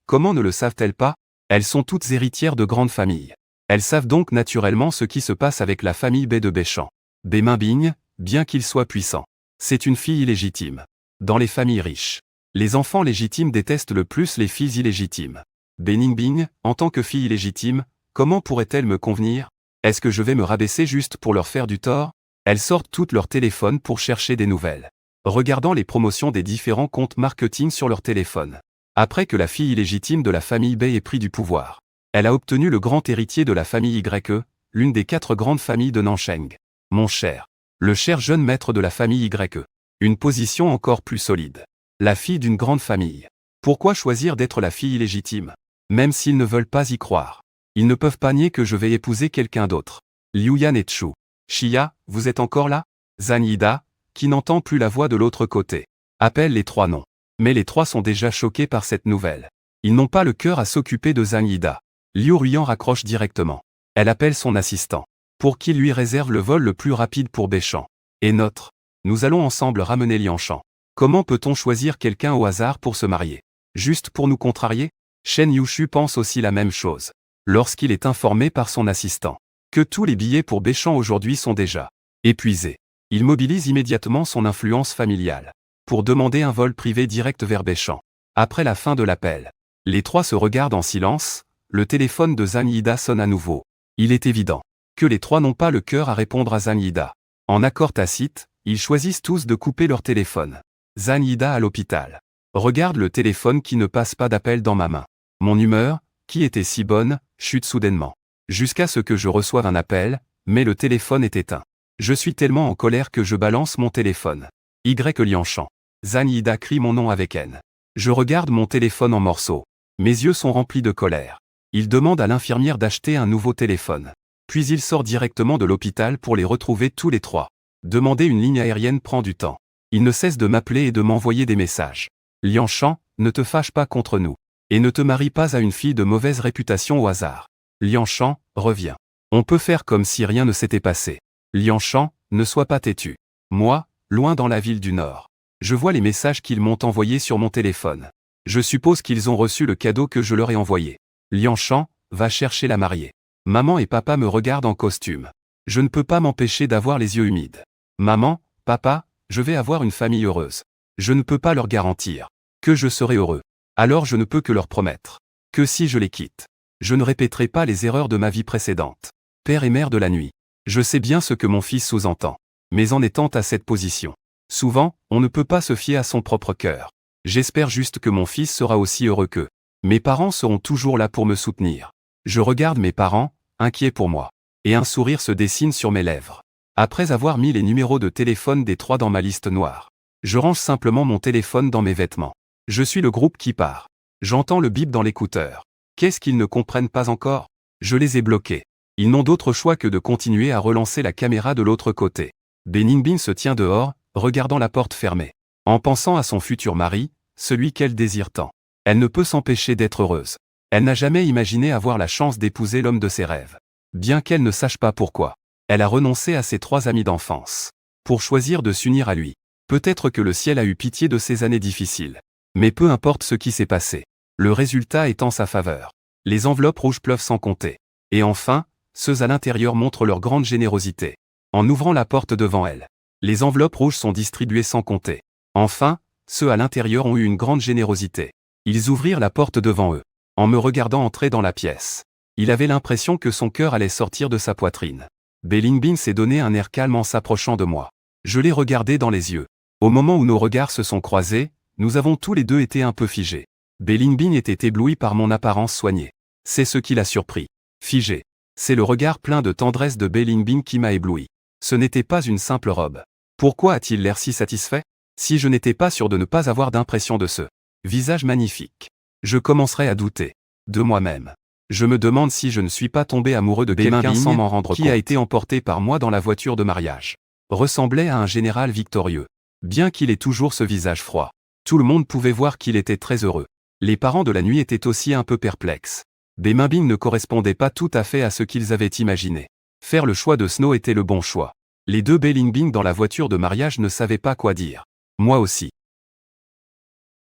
Comment ne le savent-elles pas? Elles sont toutes héritières de grandes familles. Elles savent donc naturellement ce qui se passe avec la famille Bai de Beichan. Bai Minbing, bien qu'il soit puissant, c'est une fille illégitime. Dans les familles riches, les enfants légitimes détestent le plus les filles illégitimes. Bai Ningbing, en tant que fille illégitime, comment pourrait-elle me convenir? Est-ce que je vais me rabaisser juste pour leur faire du tort? Elles sortent toutes leurs téléphones pour chercher des nouvelles, regardant les promotions des différents comptes marketing sur leur téléphone. Après que la fille illégitime de la famille Bai ait pris du pouvoir, elle a obtenu le grand héritier de la famille YE, l'une des quatre grandes familles de Nansheng. Mon cher, le cher jeune maître de la famille YE. Une position encore plus solide. La fille d'une grande famille. Pourquoi choisir d'être la fille illégitime? Même s'ils ne veulent pas y croire, ils ne peuvent pas nier que je vais épouser quelqu'un d'autre. Liu Yan et Chu. Xia, vous êtes encore là? Zhang Yida, qui n'entend plus la voix de l'autre côté, appelle les trois noms. Mais les trois sont déjà choqués par cette nouvelle. Ils n'ont pas le cœur à s'occuper de Zhang Yida. Liu Ruyan raccroche directement. Elle appelle son assistant, pour qu'il lui réserve le vol le plus rapide pour Beichan. Et notre. Nous allons ensemble ramener Lianchan. Comment peut-on choisir quelqu'un au hasard pour se marier? Juste pour nous contrarier? Shen Yushu pense aussi la même chose. Lorsqu'il est informé par son assistant que tous les billets pour Beichan aujourd'hui sont déjà épuisés, il mobilise immédiatement son influence familiale pour demander un vol privé direct vers Beichan. Après la fin de l'appel, les trois se regardent en silence, le téléphone de Zhang Yida sonne à nouveau. Il est évident que les trois n'ont pas le cœur à répondre à Zhang Yida. En accord tacite, Ils choisissent tous de couper leur téléphone. Zhan Yida à l'hôpital. Regarde le téléphone qui ne passe pas d'appel dans ma main. Mon humeur, qui était si bonne, chute soudainement. Jusqu'à ce que je reçoive un appel, mais le téléphone est éteint. Je suis tellement en colère que je balance mon téléphone. Y. Lianchan. Zhan Yida crie mon nom avec haine. Je regarde mon téléphone en morceaux. Mes yeux sont remplis de colère. Il demande à l'infirmière d'acheter un nouveau téléphone. Puis il sort directement de l'hôpital pour les retrouver tous les trois. Demander une ligne aérienne prend du temps. Il ne cesse de m'appeler et de m'envoyer des messages. Lianchan, ne te fâche pas contre nous. Et ne te marie pas à une fille de mauvaise réputation au hasard. Lianchan, reviens. On peut faire comme si rien ne s'était passé. Lianchan, ne sois pas têtu. Moi, loin dans la ville du Nord. Je vois les messages qu'ils m'ont envoyés sur mon téléphone. Je suppose qu'ils ont reçu le cadeau que je leur ai envoyé. Lianchan, va chercher la mariée. Maman et papa me regardent en costume. Je ne peux pas m'empêcher d'avoir les yeux humides. Maman, papa, je vais avoir une famille heureuse. Je ne peux pas leur garantir que je serai heureux. Alors je ne peux que leur promettre que si je les quitte, je ne répéterai pas les erreurs de ma vie précédente. Père et mère de la nuit. Je sais bien ce que mon fils sous-entend. Mais en étant à cette position, souvent, on ne peut pas se fier à son propre cœur. J'espère juste que mon fils sera aussi heureux qu'eux. Mes parents seront toujours là pour me soutenir. Je regarde mes parents, inquiets pour moi. Et un sourire se dessine sur mes lèvres. Après avoir mis les numéros de téléphone des trois dans ma liste noire, je range simplement mon téléphone dans mes vêtements. Je suis le groupe qui part. J'entends le bip dans l'écouteur. Qu'est-ce qu'ils ne comprennent pas encore? Je les ai bloqués. Ils n'ont d'autre choix que de continuer à relancer la caméra de l'autre côté. Beningbing se tient dehors, regardant la porte fermée. En pensant à son futur mari, celui qu'elle désire tant. Elle ne peut s'empêcher d'être heureuse. Elle n'a jamais imaginé avoir la chance d'épouser l'homme de ses rêves. Bien qu'elle ne sache pas pourquoi. Elle a renoncé à ses trois amis d'enfance. Pour choisir de s'unir à lui. Peut-être que le ciel a eu pitié de ces années difficiles. Mais peu importe ce qui s'est passé. Le résultat est en sa faveur. Les enveloppes rouges pleuvent sans compter. Et enfin, ceux à l'intérieur montrent leur grande générosité. En ouvrant la porte devant elle, les enveloppes rouges sont distribuées sans compter. Enfin, ceux à l'intérieur ont eu une grande générosité. Ils ouvrirent la porte devant eux, en me regardant entrer dans la pièce. Il avait l'impression que son cœur allait sortir de sa poitrine. Beningbing s'est donné un air calme en s'approchant de moi. Je l'ai regardé dans les yeux. Au moment où nos regards se sont croisés, nous avons tous les deux été un peu figés. Beningbing était ébloui par mon apparence soignée. C'est ce qui l'a surpris. Figé. C'est le regard plein de tendresse de Beningbing qui m'a ébloui. Ce n'était pas une simple robe. Pourquoi a-t-il l'air si satisfait? Si je n'étais pas sûr de ne pas avoir d'impression de ce visage magnifique, je commencerais à douter de moi-même. Je me demande si je ne suis pas tombé amoureux de quelqu'un sans m'en rendre compte. Qui a été emporté par moi dans la voiture de mariage. Ressemblait à un général victorieux. Bien qu'il ait toujours ce visage froid. Tout le monde pouvait voir qu'il était très heureux. Les parents de la nuit étaient aussi un peu perplexes. Beningbing ne correspondait pas tout à fait à ce qu'ils avaient imaginé. Faire le choix de Snow était le bon choix. Les deux Beningbing dans la voiture de mariage ne savaient pas quoi dire. Moi aussi.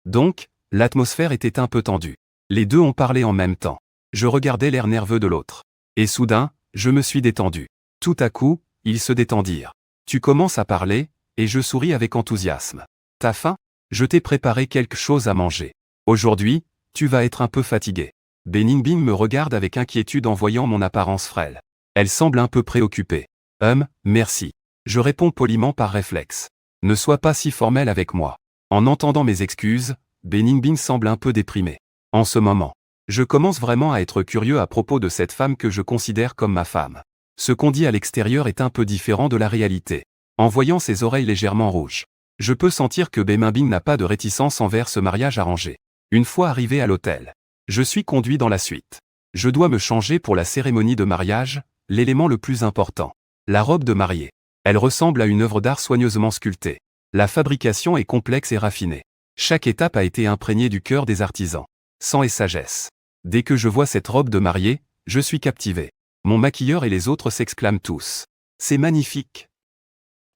Donc, l'atmosphère était un peu tendue. Les deux ont parlé en même temps. Je regardais l'air nerveux de l'autre. Et soudain, je me suis détendu. Tout à coup, ils se détendirent. Tu commences à parler, et je souris avec enthousiasme. T'as faim? Je t'ai préparé quelque chose à manger. Aujourd'hui, tu vas être un peu fatigué. Beningbing me regarde avec inquiétude en voyant mon apparence frêle. Elle semble un peu préoccupée. Merci. Je réponds poliment par réflexe. Ne sois pas si formel avec moi. En entendant mes excuses, Beningbing semble un peu déprimé. En ce moment, je commence vraiment à être curieux à propos de cette femme que je considère comme ma femme. Ce qu'on dit à l'extérieur est un peu différent de la réalité. En voyant ses oreilles légèrement rouges, je peux sentir que Beningbing n'a pas de réticence envers ce mariage arrangé. Une fois arrivé à l'hôtel, je suis conduit dans la suite. Je dois me changer pour la cérémonie de mariage, l'élément le plus important. La robe de mariée. Elle ressemble à une œuvre d'art soigneusement sculptée. La fabrication est complexe et raffinée. Chaque étape a été imprégnée du cœur des artisans. Sang et sagesse. Dès que je vois cette robe de mariée, je suis captivé. Mon maquilleur et les autres s'exclament tous. C'est magnifique.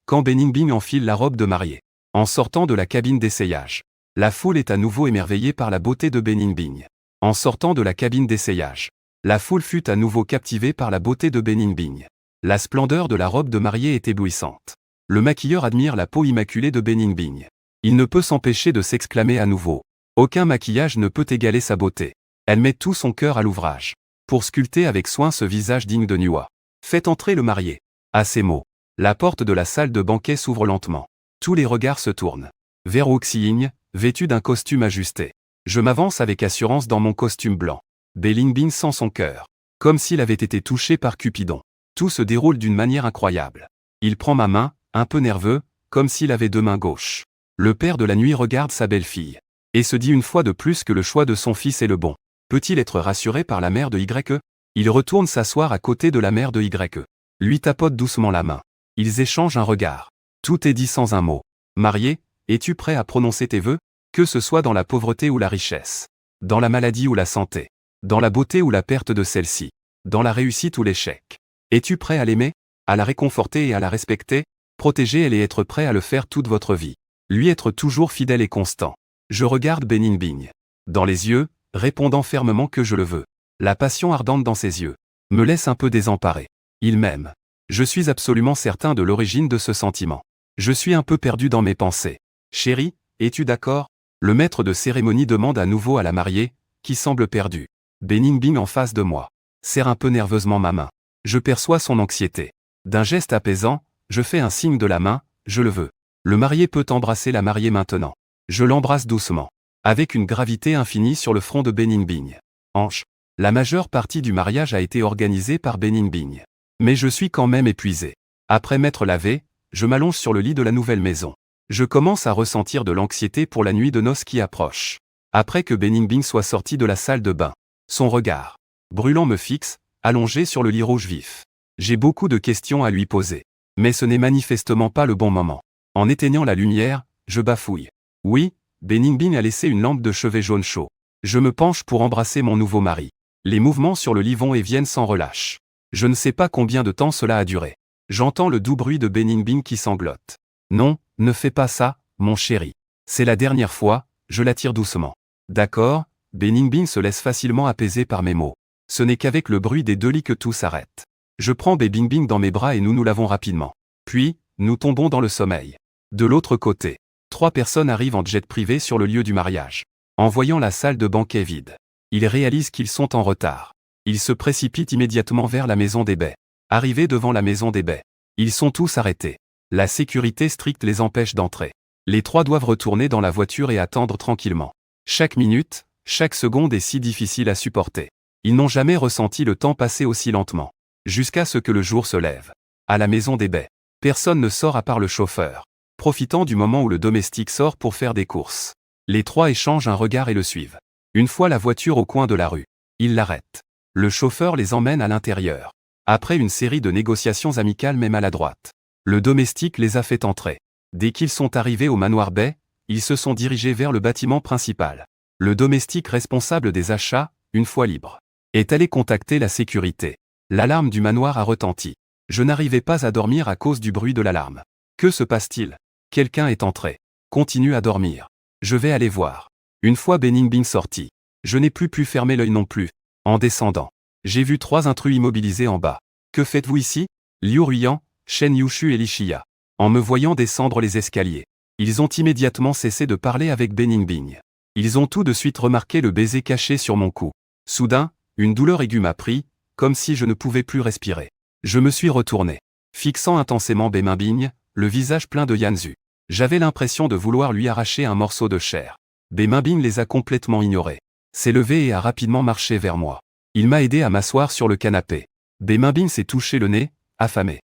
Quand Beningbing enfile la robe de mariée, en sortant de la cabine d'essayage, la foule est à nouveau émerveillée par la beauté de Beningbing. En sortant de la cabine d'essayage, la foule fut à nouveau captivée par la beauté de Beningbing. La splendeur de la robe de mariée est éblouissante. Le maquilleur admire la peau immaculée de Beningbing. Il ne peut s'empêcher de s'exclamer à nouveau. Aucun maquillage ne peut égaler sa beauté. Elle met tout son cœur à l'ouvrage. Pour sculpter avec soin ce visage digne de Nua. Faites entrer le marié. À ces mots, La porte de la salle de banquet s'ouvre lentement. Tous les regards se tournent vers Wu Xiying, vêtu d'un costume ajusté. Je m'avance avec assurance dans mon costume blanc. Bei Lingbing sent son cœur, comme s'il avait été touché par Cupidon. Tout se déroule d'une manière incroyable. Il prend ma main, un peu nerveux, comme s'il avait deux mains gauches. Le père de la nuit regarde sa belle-fille et se dit une fois de plus que le choix de son fils est le bon. Peut-il être rassuré par la mère de YE? Il retourne s'asseoir à côté de la mère de YE. Lui tapote doucement la main. Ils échangent un regard. Tout est dit sans un mot. Marié, es-tu prêt à prononcer tes vœux? Que ce soit dans la pauvreté ou la richesse, dans la maladie ou la santé, dans la beauté ou la perte de celle-ci, dans la réussite ou l'échec. Es-tu prêt à l'aimer, à la réconforter et à la respecter, protéger elle et être prêt à le faire toute votre vie? Lui être toujours fidèle et constant. Je regarde Bei Lingbing dans les yeux, répondant fermement que je le veux. La passion ardente dans ses yeux me laisse un peu désemparé. Il m'aime. Je suis absolument certain de l'origine de ce sentiment. Je suis un peu perdu dans mes pensées. Chérie, es-tu d'accord? Le maître de cérémonie demande à nouveau à la mariée, qui semble perdue. Bei Lingbing en face de moi serre un peu nerveusement ma main. Je perçois son anxiété. D'un geste apaisant, je fais un signe de la main, je le veux. Le marié peut embrasser la mariée maintenant. Je l'embrasse doucement, avec une gravité infinie sur le front de Bei Lingbing. Hanche. La majeure partie du mariage a été organisée par Bei Lingbing. Mais je suis quand même épuisé. Après m'être lavé, je m'allonge sur le lit de la nouvelle maison. Je commence à ressentir de l'anxiété pour la nuit de noces qui approche. Après que Bei Lingbing soit sorti de la salle de bain, son regard brûlant me fixe, allongé sur le lit rouge vif. J'ai beaucoup de questions à lui poser. Mais ce n'est manifestement pas le bon moment. En éteignant la lumière, je bafouille. Oui, Bei Lingbing a laissé une lampe de chevet jaune chaud. Je me penche pour embrasser mon nouveau mari. Les mouvements sur le lit vont et viennent sans relâche. Je ne sais pas combien de temps cela a duré. J'entends le doux bruit de Bei Lingbing qui sanglote. Non, ne fais pas ça, mon chéri. C'est la dernière fois, je l'attire doucement. D'accord, Bei Lingbing se laisse facilement apaiser par mes mots. Ce n'est qu'avec le bruit des deux lits que tout s'arrête. Je prends Bei Lingbing dans mes bras et nous lavons rapidement. Puis, nous tombons dans le sommeil. De l'autre côté, 3 personnes arrivent en jet privé sur le lieu du mariage. En voyant la salle de banquet vide, ils réalisent qu'ils sont en retard. Ils se précipitent immédiatement vers la maison des baies. Arrivés devant la maison des baies, ils sont tous arrêtés. La sécurité stricte les empêche d'entrer. Les 3 doivent retourner dans la voiture et attendre tranquillement. Chaque minute, chaque seconde est si difficile à supporter. Ils n'ont jamais ressenti le temps passer aussi lentement. Jusqu'à ce que le jour se lève. À la maison des baies, personne ne sort à part le chauffeur, profitant du moment où le domestique sort pour faire des courses. Les 3 échangent un regard et le suivent. Une fois la voiture au coin de la rue, ils l'arrêtent. Le chauffeur les emmène à l'intérieur. Après une série de négociations amicales mais maladroites, le domestique les a fait entrer. Dès qu'ils sont arrivés au manoir Bay, ils se sont dirigés vers le bâtiment principal. Le domestique responsable des achats, une fois libre, est allé contacter la sécurité. L'alarme du manoir a retenti. Je n'arrivais pas à dormir à cause du bruit de l'alarme. Que se passe-t-il? Quelqu'un est entré. Continue à dormir. Je vais aller voir. Une fois Bei Lingbing sorti, je n'ai plus pu fermer l'œil non plus. En descendant, j'ai vu 3 intrus immobilisés en bas. Que faites-vous ici? Liu Ruiyan, Shen Yushu et Li Xia. En me voyant descendre les escaliers, ils ont immédiatement cessé de parler avec Bei Lingbing. Ils ont tout de suite remarqué le baiser caché sur mon cou. Soudain, une douleur aiguë m'a pris, comme si je ne pouvais plus respirer. Je me suis retourné, fixant intensément Bei Lingbing, le visage plein de Yanzu. J'avais l'impression de vouloir lui arracher un morceau de chair. Bei Lingbing les a complètement ignorés. S'est levé et a rapidement marché vers moi. Il m'a aidé à m'asseoir sur le canapé. Bei Lingbing s'est touché le nez, affamé.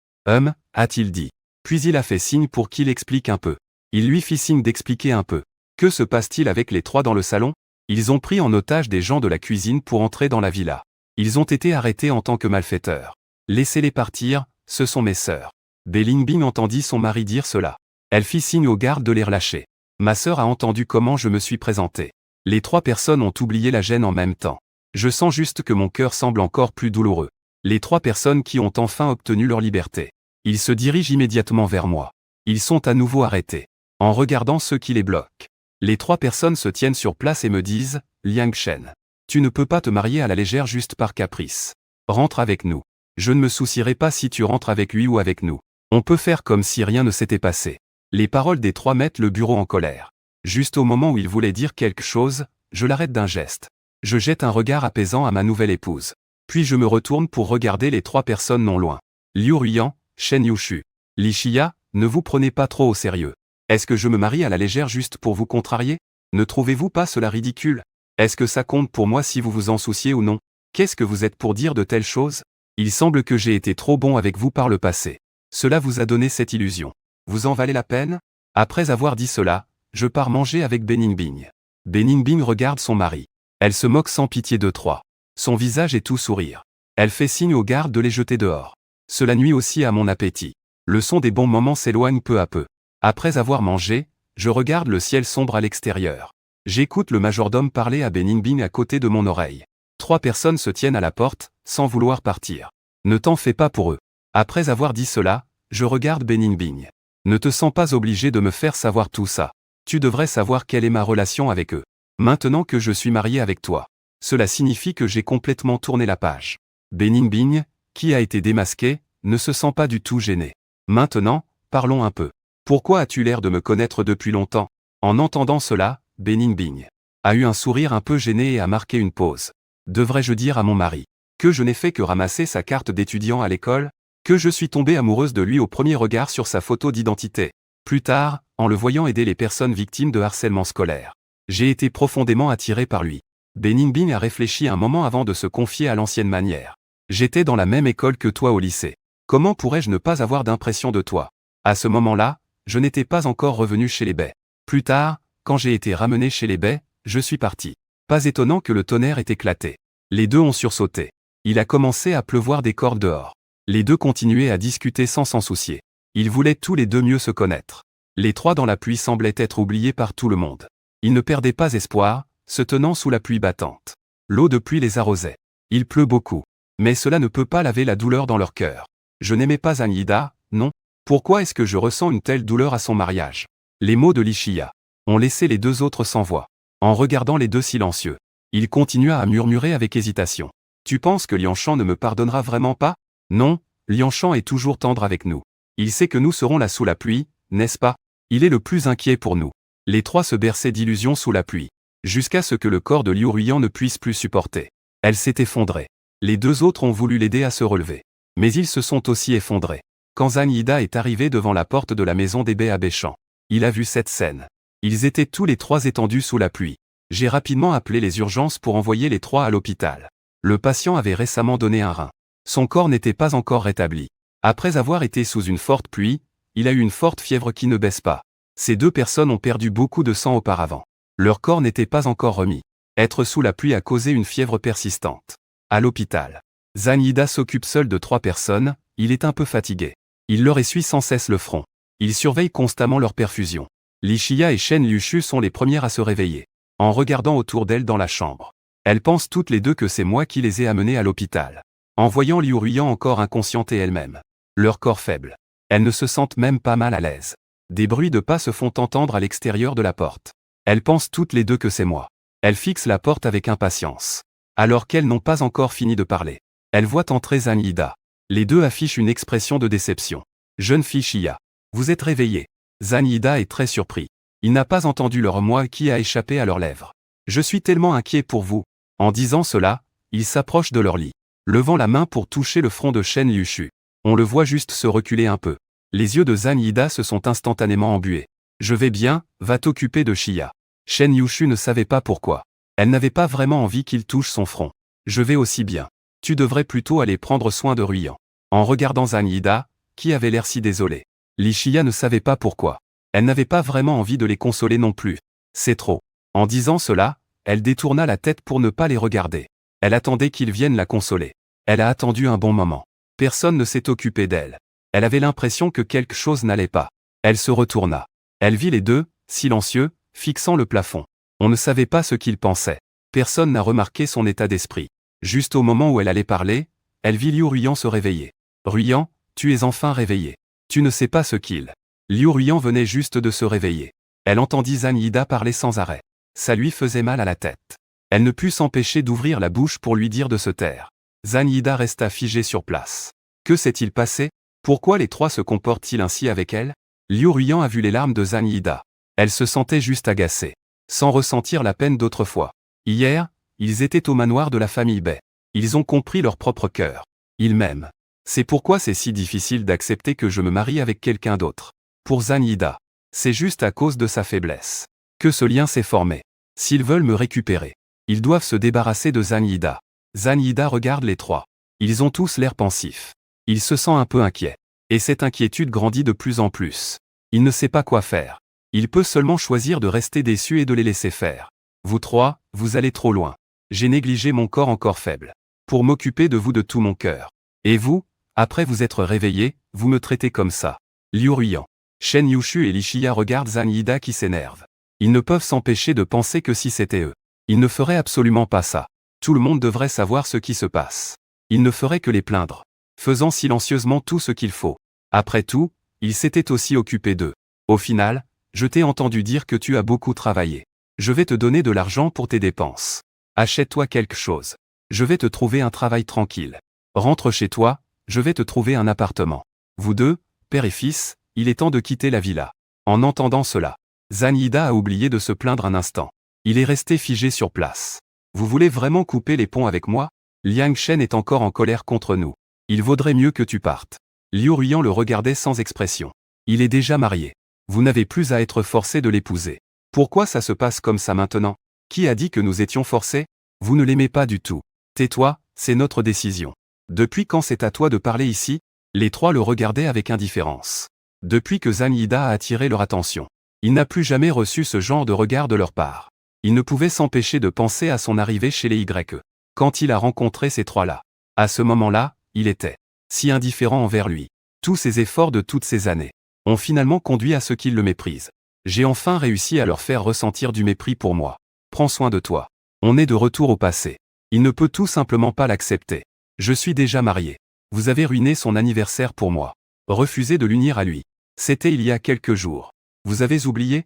A-t-il dit. Puis il a fait signe pour qu'il explique un peu. Il lui fit signe d'expliquer un peu. Que se passe-t-il avec les 3 dans le salon? Ils ont pris en otage des gens de la cuisine pour entrer dans la villa. Ils ont été arrêtés en tant que malfaiteurs. Laissez-les partir, ce sont mes sœurs. Bei Lingbing entendit son mari dire cela. Elle fit signe aux gardes de les relâcher. Ma sœur a entendu comment je me suis présenté. Les 3 personnes ont oublié la gêne en même temps. Je sens juste que mon cœur semble encore plus douloureux. Les 3 personnes qui ont enfin obtenu leur liberté. Ils se dirigent immédiatement vers moi. Ils sont à nouveau arrêtés. En regardant ceux qui les bloquent. Les 3 personnes se tiennent sur place et me disent, Liang Shen, tu ne peux pas te marier à la légère juste par caprice. Rentre avec nous. Je ne me soucierai pas si tu rentres avec lui ou avec nous. On peut faire comme si rien ne s'était passé. Les paroles des 3 mettent le bureau en colère. Juste au moment où il voulait dire quelque chose, je l'arrête d'un geste. Je jette un regard apaisant à ma nouvelle épouse. Puis je me retourne pour regarder les 3 personnes non loin. Liu Ruiyan, Shen Yushu. Li Shia, ne vous prenez pas trop au sérieux. Est-ce que je me marie à la légère juste pour vous contrarier? Ne trouvez-vous pas cela ridicule? Est-ce que ça compte pour moi si vous vous en souciez ou non? Qu'est-ce que vous êtes pour dire de telles choses? Il semble que j'ai été trop bon avec vous par le passé. Cela vous a donné cette illusion. Vous en valez la peine? Après avoir dit cela, je pars manger avec Beningbing. Beningbing regarde son mari. Elle se moque sans pitié de trois. Son visage est tout sourire. Elle fait signe aux gardes de les jeter dehors. Cela nuit aussi à mon appétit. Le son des bons moments s'éloigne peu à peu. Après avoir mangé, je regarde le ciel sombre à l'extérieur. J'écoute le majordome parler à Beningbing à côté de mon oreille. 3 personnes se tiennent à la porte, sans vouloir partir. Ne t'en fais pas pour eux. Après avoir dit cela, je regarde Beningbing. Ne te sens pas obligé de me faire savoir tout ça. Tu devrais savoir quelle est ma relation avec eux. Maintenant que je suis marié avec toi. Cela signifie que j'ai complètement tourné la page. Beningbing, qui a été démasqué, ne se sent pas du tout gêné. Maintenant, parlons un peu. Pourquoi as-tu l'air de me connaître depuis longtemps? En entendant cela, Beningbing a eu un sourire un peu gêné et a marqué une pause. Devrais-je dire à mon mari que je n'ai fait que ramasser sa carte d'étudiant à l'école? Que je suis tombée amoureuse de lui au premier regard sur sa photo d'identité? Plus tard, en le voyant aider les personnes victimes de harcèlement scolaire. J'ai été profondément attiré par lui. Beningbing a réfléchi un moment avant de se confier à l'ancienne manière. J'étais dans la même école que toi au lycée. Comment pourrais-je ne pas avoir d'impression de toi? À ce moment-là, je n'étais pas encore revenu chez les Bais. Plus tard, quand j'ai été ramené chez les Bais, je suis parti. Pas étonnant que le tonnerre ait éclaté. Les deux ont sursauté. Il a commencé à pleuvoir des cordes dehors. Les deux continuaient à discuter sans s'en soucier. Ils voulaient tous les deux mieux se connaître. Les 3 dans la pluie semblaient être oubliés par tout le monde. Ils ne perdaient pas espoir, se tenant sous la pluie battante. L'eau de pluie les arrosait. Il pleut beaucoup. Mais cela ne peut pas laver la douleur dans leur cœur. Je n'aimais pas Anida, non? Pourquoi est-ce que je ressens une telle douleur à son mariage? Les mots de Li Shia ont laissé les 2 autres sans voix. En regardant les 2 silencieux, il continua à murmurer avec hésitation. Tu penses que Lianchan ne me pardonnera vraiment pas? Non, Lianchan est toujours tendre avec nous. Il sait que nous serons là sous la pluie, n'est-ce pas? Il est le plus inquiet pour nous. Les 3 se berçaient d'illusions sous la pluie, jusqu'à ce que le corps de Liu Ruyan ne puisse plus supporter. Elle s'est effondrée. Les 2 autres ont voulu l'aider à se relever. Mais ils se sont aussi effondrés. Quand Zhang Yida est arrivé devant la porte de la maison des Bais à Béchamp, il a vu cette scène. Ils étaient tous les 3 étendus sous la pluie. J'ai rapidement appelé les urgences pour envoyer les 3 à l'hôpital. Le patient avait récemment donné un rein. Son corps n'était pas encore rétabli. Après avoir été sous une forte pluie, il a eu une forte fièvre qui ne baisse pas. Ces 2 personnes ont perdu beaucoup de sang auparavant. Leur corps n'était pas encore remis. Être sous la pluie a causé une fièvre persistante. À l'hôpital, Zhang Yida s'occupe seul de 3 personnes, il est un peu fatigué. Il leur essuie sans cesse le front. Il surveille constamment leur perfusion. Li Shia et Shen Liushu sont les premières à se réveiller. En regardant autour d'elles dans la chambre. Elles pensent toutes les 2 que c'est moi qui les ai amenées à l'hôpital. En voyant Liu Ruyan encore inconsciente et elle-même. Leur corps faible. Elles ne se sentent même pas mal à l'aise. Des bruits de pas se font entendre à l'extérieur de la porte. Elles pensent toutes les 2 que c'est moi. Elles fixent la porte avec impatience. Alors qu'elles n'ont pas encore fini de parler. Elles voient entrer Zhang Yida. Les 2 affichent une expression de déception. Jeune fille Shia. Vous êtes réveillée. Zhang Yida est très surpris. Il n'a pas entendu leur moi qui a échappé à leurs lèvres. Je suis tellement inquiet pour vous. En disant cela, il s'approche de leur lit, levant la main pour toucher le front de Shen Liushu. On le voit juste se reculer un peu. Les yeux de Zhang Yida se sont instantanément embués. Je vais bien, va t'occuper de Shia. Shen Liushu ne savait pas pourquoi. Elle n'avait pas vraiment envie qu'il touche son front. Je vais aussi bien. Tu devrais plutôt aller prendre soin de Ruyan. En regardant Zhang Yida, qui avait l'air si désolé. Li Shia ne savait pas pourquoi. Elle n'avait pas vraiment envie de les consoler non plus. C'est trop. En disant cela, elle détourna la tête pour ne pas les regarder. Elle attendait qu'ils viennent la consoler. Elle a attendu un bon moment. Personne ne s'est occupé d'elle. Elle avait l'impression que quelque chose n'allait pas. Elle se retourna. Elle vit les 2, silencieux, fixant le plafond. On ne savait pas ce qu'ils pensaient. Personne n'a remarqué son état d'esprit. Juste au moment où elle allait parler, elle vit Liu Ruyan se réveiller. Ruyan, tu es enfin réveillé. Tu ne sais pas ce qu'il. Liu Ruyan venait juste de se réveiller. Elle entendit Zhang Yida parler sans arrêt. Ça lui faisait mal à la tête. Elle ne put s'empêcher d'ouvrir la bouche pour lui dire de se taire. Zhang Yida resta figée sur place. Que s'est-il passé? Pourquoi les 3 se comportent-ils ainsi avec elle? Liu Ruyan a vu les larmes de Zhang Yida. Elle se sentait juste agacée. Sans ressentir la peine d'autrefois. Hier, ils étaient au manoir de la famille Bai. Ils ont compris leur propre cœur. Ils m'aiment. C'est pourquoi c'est si difficile d'accepter que je me marie avec quelqu'un d'autre. Pour Zanyida, c'est juste à cause de sa faiblesse que ce lien s'est formé. S'ils veulent me récupérer, ils doivent se débarrasser de Zanyida. Zanyida regarde les trois. Ils ont tous l'air pensifs. Il se sent un peu inquiet. Et cette inquiétude grandit de plus en plus. Il ne sait pas quoi faire. Il peut seulement choisir de rester déçu et de les laisser faire. Vous trois, vous allez trop loin. J'ai négligé mon corps encore faible pour m'occuper de vous de tout mon cœur. Et vous, après vous être réveillé, vous me traitez comme ça. Liu Ruyan, Shen Yushu et Lishia regardent Zanyida qui s'énerve. Ils ne peuvent s'empêcher de penser que si c'était eux, ils ne feraient absolument pas ça. Tout le monde devrait savoir ce qui se passe. Ils ne feraient que les plaindre, faisant silencieusement tout ce qu'il faut. Après tout, ils s'étaient aussi occupés d'eux. Au final, je t'ai entendu dire que tu as beaucoup travaillé. Je vais te donner de l'argent pour tes dépenses. Achète-toi quelque chose. Je vais te trouver un travail tranquille. Rentre chez toi, je vais te trouver un appartement. Vous deux, père et fils, il est temps de quitter la villa. En entendant cela, Zanyida a oublié de se plaindre un instant. Il est resté figé sur place. Vous voulez vraiment couper les ponts avec moi? Liang Shen est encore en colère contre nous. Il vaudrait mieux que tu partes. Liu Ruyan le regardait sans expression. Il est déjà marié. Vous n'avez plus à être forcé de l'épouser. Pourquoi ça se passe comme ça maintenant? Qui a dit que nous étions forcés? Vous ne l'aimez pas du tout. Tais-toi, c'est notre décision. Depuis quand c'est à toi de parler ici? Les trois le regardaient avec indifférence. Depuis que Zanyida a attiré leur attention, il n'a plus jamais reçu ce genre de regard de leur part. Il ne pouvait s'empêcher de penser à son arrivée chez les YE. Quand il a rencontré ces trois-là, à ce moment-là, il était si indifférent envers lui. Tous ses efforts de toutes ces années ont finalement conduit à ce qu'il le méprise. J'ai enfin réussi à leur faire ressentir du mépris pour moi. Prends soin de toi. On est de retour au passé. Il ne peut tout simplement pas l'accepter. Je suis déjà marié. Vous avez ruiné son anniversaire pour moi. Refusé de l'unir à lui. C'était il y a quelques jours. Vous avez oublié?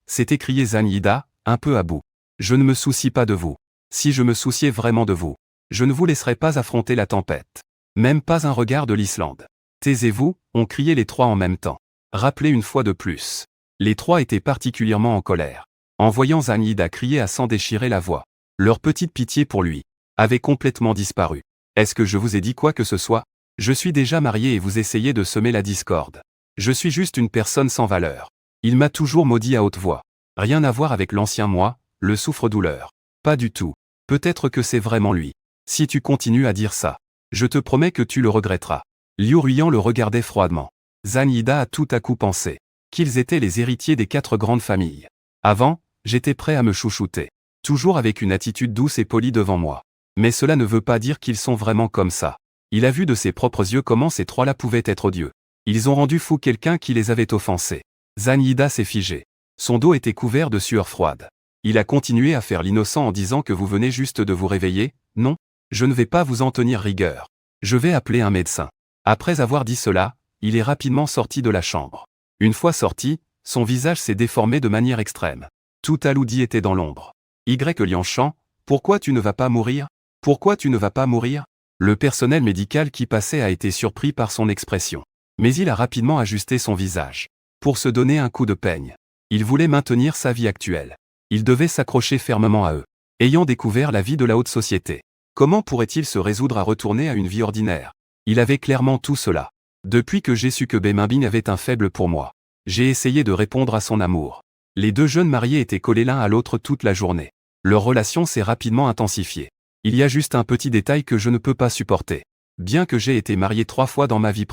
S'est écrié Zanyida, un peu à bout. Je ne me soucie pas de vous. Si je me souciais vraiment de vous, je ne vous laisserais pas affronter la tempête. Même pas un regard de l'Islande. Taisez-vous, ont crié les trois en même temps. Rappelez une fois de plus. Les trois étaient particulièrement en colère. En voyant Zanyida crier à s'en déchirer la voix, leur petite pitié pour lui avait complètement disparu. Est-ce que je vous ai dit quoi que ce soit? Je suis déjà marié et vous essayez de semer la discorde. Je suis juste une personne sans valeur. Il m'a toujours maudit à haute voix. Rien à voir avec l'ancien moi, le souffre-douleur. Pas du tout. Peut-être que c'est vraiment lui. Si tu continues à dire ça, je te promets que tu le regretteras. Liu Ruyan le regardait froidement. Zanyida a tout à coup pensé qu'ils étaient les héritiers des 4 grandes familles. Avant, j'étais prêt à me chouchouter, toujours avec une attitude douce et polie devant moi. Mais cela ne veut pas dire qu'ils sont vraiment comme ça. Il a vu de ses propres yeux comment ces trois-là pouvaient être odieux. Ils ont rendu fou quelqu'un qui les avait offensés. Zanyida s'est figé. Son dos était couvert de sueur froide. Il a continué à faire l'innocent en disant que vous venez juste de vous réveiller. Non, je ne vais pas vous en tenir rigueur. Je vais appeler un médecin. Après avoir dit cela, il est rapidement sorti de la chambre. Une fois sorti, son visage s'est déformé de manière extrême. Tout alourdi était dans l'ombre. Lianchan, pourquoi tu ne vas pas mourir? Pourquoi tu ne vas pas mourir? Le personnel médical qui passait a été surpris par son expression. Mais il a rapidement ajusté son visage pour se donner un coup de peigne. Il voulait maintenir sa vie actuelle. Il devait s'accrocher fermement à eux. Ayant découvert la vie de la haute société, comment pourrait-il se résoudre à retourner à une vie ordinaire? Il avait clairement tout cela. Depuis que j'ai su que Bemimbing avait un faible pour moi, j'ai essayé de répondre à son amour. Les deux jeunes mariés étaient collés l'un à l'autre toute la journée. Leur relation s'est rapidement intensifiée. Il y a juste un petit détail que je ne peux pas supporter. Bien que j'ai été marié 3 fois dans ma vie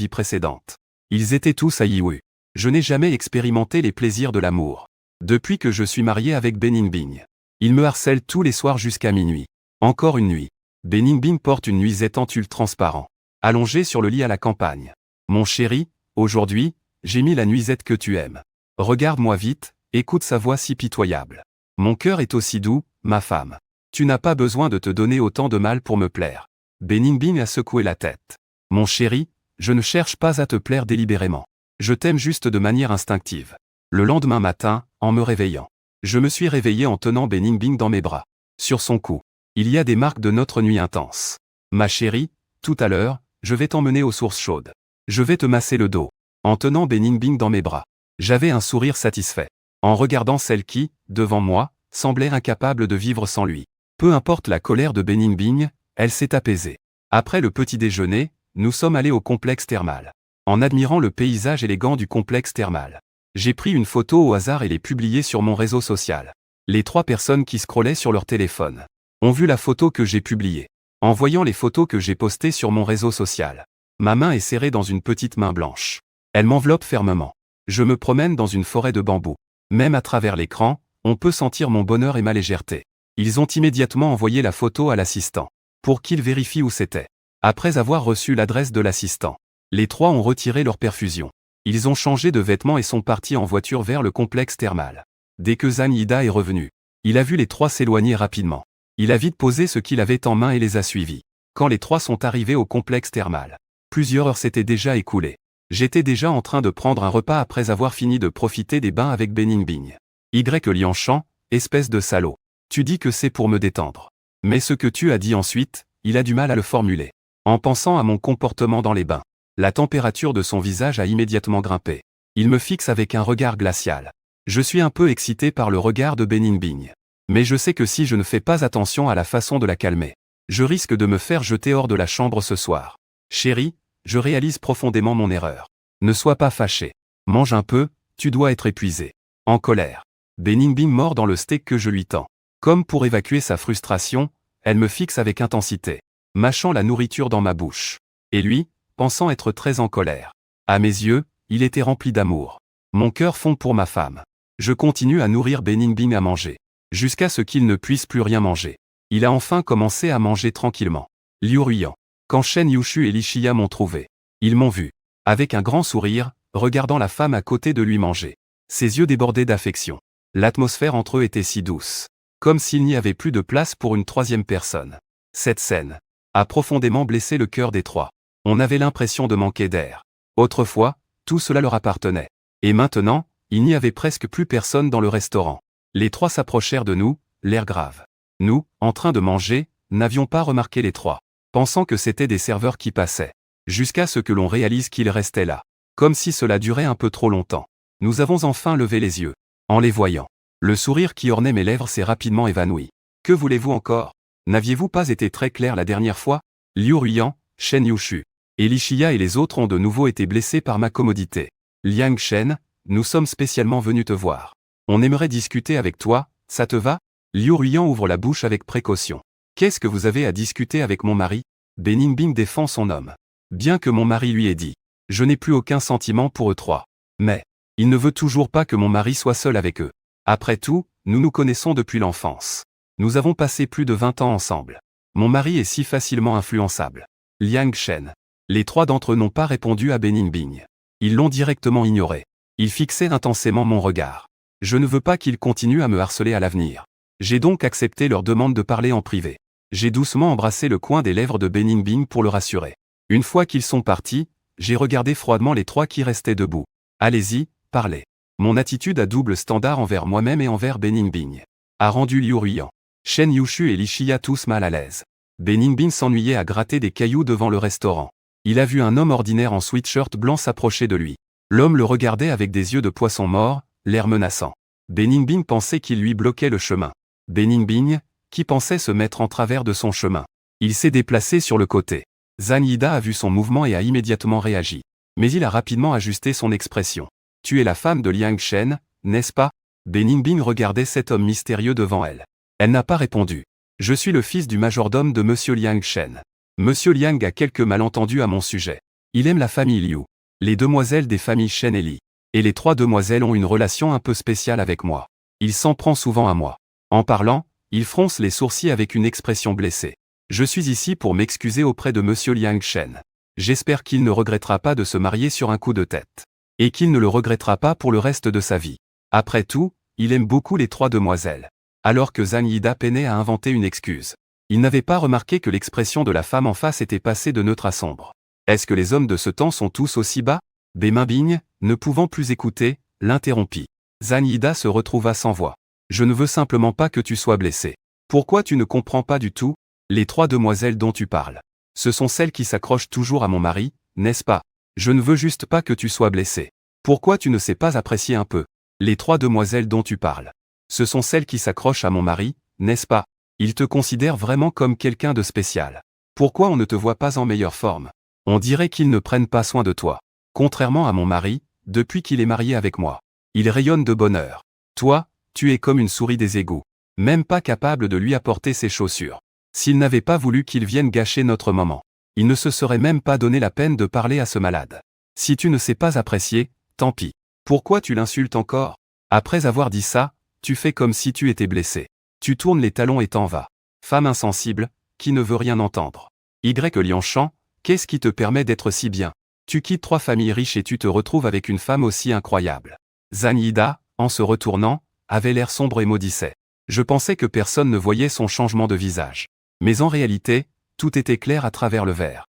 précédente. Ils étaient tous à Yiwu. Je n'ai jamais expérimenté les plaisirs de l'amour. Depuis que je suis marié avec Benimbing. Il me harcèle tous les soirs jusqu'à minuit. Encore une nuit. Benimbing porte une nuisette en tulle transparent. Allongée sur le lit à la campagne. Mon chéri, aujourd'hui, j'ai mis la nuisette que tu aimes. Regarde-moi vite, écoute sa voix si pitoyable. Mon cœur est aussi doux, ma femme. Tu n'as pas besoin de te donner autant de mal pour me plaire. Benimbing a secoué la tête. Mon chéri, je ne cherche pas à te plaire délibérément. Je t'aime juste de manière instinctive. Le lendemain matin, en me réveillant, je me suis réveillé en tenant Benimbing dans mes bras. Sur son cou, il y a des marques de notre nuit intense. Ma chérie, tout à l'heure, je vais t'emmener aux sources chaudes. Je vais te masser le dos. En tenant Benimbing dans mes bras, j'avais un sourire satisfait. En regardant celle qui, devant moi, semblait incapable de vivre sans lui. Peu importe la colère de Benimbing, Elle s'est apaisée. Après le petit déjeuner, nous sommes allés au complexe thermal. En admirant le paysage élégant du complexe thermal, j'ai pris une photo au hasard et l'ai publiée sur mon réseau social. Les 3 personnes qui scrollaient sur leur téléphone ont vu la photo que j'ai publiée. En voyant les photos que j'ai postées sur mon réseau social, ma main est serrée dans une petite main blanche. Elle m'enveloppe fermement. Je me promène dans une forêt de bambous. Même à travers l'écran, on peut sentir mon bonheur et ma légèreté. Ils ont immédiatement envoyé la photo à l'assistant, pour qu'il vérifie où c'était. Après avoir reçu l'adresse de l'assistant, les 3 ont retiré leur perfusion. Ils ont changé de vêtements et sont partis en voiture vers le complexe thermal. Dès que Zanida est revenu, il a vu les 3 s'éloigner rapidement. Il a vite posé ce qu'il avait en main et les a suivis. Quand les 3 sont arrivés au complexe thermal, plusieurs heures s'étaient déjà écoulées. J'étais déjà en train de prendre un repas après avoir fini de profiter des bains avec Beningbing. Lianchan, espèce de salaud. Tu dis que c'est pour me détendre. Mais ce que tu as dit ensuite, il a du mal à le formuler. En pensant à mon comportement dans les bains, la température de son visage a immédiatement grimpé. Il me fixe avec un regard glacial. Je suis un peu excité par le regard de Beningbing. Mais je sais que si je ne fais pas attention à la façon de la calmer, je risque de me faire jeter hors de la chambre ce soir. Chérie, je réalise profondément mon erreur. Ne sois pas fâché. Mange un peu, tu dois être épuisé. En colère. Beningbing mord dans le steak que je lui tends. Comme pour évacuer sa frustration, elle me fixe avec intensité, mâchant la nourriture dans ma bouche. Et lui, pensant être très en colère. À mes yeux, il était rempli d'amour. Mon cœur fond pour ma femme. Je continue à nourrir Beningbing à manger, jusqu'à ce qu'il ne puisse plus rien manger. Il a enfin commencé à manger tranquillement. Liu Ruiyan. Quand Shen Yushu et Li Shia m'ont trouvé, ils m'ont vu, avec un grand sourire, regardant la femme à côté de lui manger. Ses yeux débordaient d'affection. L'atmosphère entre eux était si douce, comme s'il n'y avait plus de place pour une 3e personne. Cette scène a profondément blessé le cœur des 3. On avait l'impression de manquer d'air. Autrefois, tout cela leur appartenait. Et maintenant, il n'y avait presque plus personne dans le restaurant. Les 3 s'approchèrent de nous, l'air grave. Nous, en train de manger, n'avions pas remarqué les 3, pensant que c'étaient des serveurs qui passaient, jusqu'à ce que l'on réalise qu'ils restaient là, comme si cela durait un peu trop longtemps. Nous avons enfin levé les yeux. En les voyant, le sourire qui ornait mes lèvres s'est rapidement évanoui. Que voulez-vous encore? N'aviez-vous pas été très clair la dernière fois? Liu Ruiyan, Shen Yushu et Li Shia et les autres ont de nouveau été blessés par ma commodité. Liang Shen, nous sommes spécialement venus te voir. On aimerait discuter avec toi, ça te va? Liu Ruiyan ouvre la bouche avec précaution. Qu'est-ce que vous avez à discuter avec mon mari? Beningbing défend son homme. Bien que mon mari lui ait dit, je n'ai plus aucun sentiment pour eux 3. Mais, il ne veut toujours pas que mon mari soit seul avec eux. Après tout, nous nous connaissons depuis l'enfance. Nous avons passé plus de 20 ans ensemble. Mon mari est si facilement influençable. Liang Shen. Les 3 d'entre eux n'ont pas répondu à Beningbing. Ils l'ont directement ignoré. Ils fixaient intensément mon regard. Je ne veux pas qu'ils continuent à me harceler à l'avenir. J'ai donc accepté leur demande de parler en privé. J'ai doucement embrassé le coin des lèvres de Beningbing pour le rassurer. Une fois qu'ils sont partis, j'ai regardé froidement les 3 qui restaient debout. Allez-y, parlez. Mon attitude à double standard envers moi-même et envers Beningbing a rendu Liu Ruiyan, Shen Yushu et Li Shia tous mal à l'aise. Beningbing s'ennuyait à gratter des cailloux devant le restaurant. Il a vu un homme ordinaire en sweatshirt blanc s'approcher de lui. L'homme le regardait avec des yeux de poisson mort, l'air menaçant. Beningbing pensait qu'il lui bloquait le chemin. Beningbing, qui pensait se mettre en travers de son chemin. Il s'est déplacé sur le côté. Zanida a vu son mouvement et a immédiatement réagi. Mais il a rapidement ajusté son expression. Tu es la femme de Liang Shen, n'est-ce pas? Beningbing regardait cet homme mystérieux devant elle. Elle n'a pas répondu. Je suis le fils du majordome de Monsieur Liang Shen. Monsieur Liang a quelques malentendus à mon sujet. Il aime la famille Liu. Les demoiselles des familles Shen et Li. Et les 3 demoiselles ont une relation un peu spéciale avec moi. Il s'en prend souvent à moi. En parlant, il fronce les sourcils avec une expression blessée. Je suis ici pour m'excuser auprès de Monsieur Liang Shen. J'espère qu'il ne regrettera pas de se marier sur un coup de tête. Et qu'il ne le regrettera pas pour le reste de sa vie. Après tout, il aime beaucoup les 3 demoiselles. Alors que Zanida peinait à inventer une excuse. Il n'avait pas remarqué que l'expression de la femme en face était passée de neutre à sombre. Est-ce que les hommes de ce temps sont tous aussi bas? Beningbing, ne pouvant plus écouter, l'interrompit. Zanida se retrouva sans voix. Je ne veux simplement pas que tu sois blessé. Pourquoi tu ne comprends pas du tout? Les 3 demoiselles dont tu parles. Ce sont celles qui s'accrochent toujours à mon mari, n'est-ce pas? Je ne veux juste pas que tu sois blessé. Pourquoi tu ne sais pas apprécier un peu? Les 3 demoiselles dont tu parles. Ce sont celles qui s'accrochent à mon mari, n'est-ce pas? Il te considère vraiment comme quelqu'un de spécial. Pourquoi on ne te voit pas en meilleure forme? On dirait qu'ils ne prennent pas soin de toi. Contrairement à mon mari, depuis qu'il est marié avec moi. Il rayonne de bonheur. Toi, tu es comme une souris des égouts. Même pas capable de lui apporter ses chaussures. S'il n'avait pas voulu qu'il vienne gâcher notre moment, il ne se serait même pas donné la peine de parler à ce malade. Si tu ne sais pas apprécier, tant pis. Pourquoi tu l'insultes encore? Après avoir dit ça, tu fais comme si tu étais blessé. Tu tournes les talons et t'en vas. Femme insensible, qui ne veut rien entendre. Lion-Champ, qu'est-ce qui te permet d'être si bien? Tu quittes 3 familles riches et tu te retrouves avec une femme aussi incroyable. Zanida, en se retournant, avait l'air sombre et maudissait. Je pensais que personne ne voyait son changement de visage. Mais en réalité, tout était clair à travers le verre.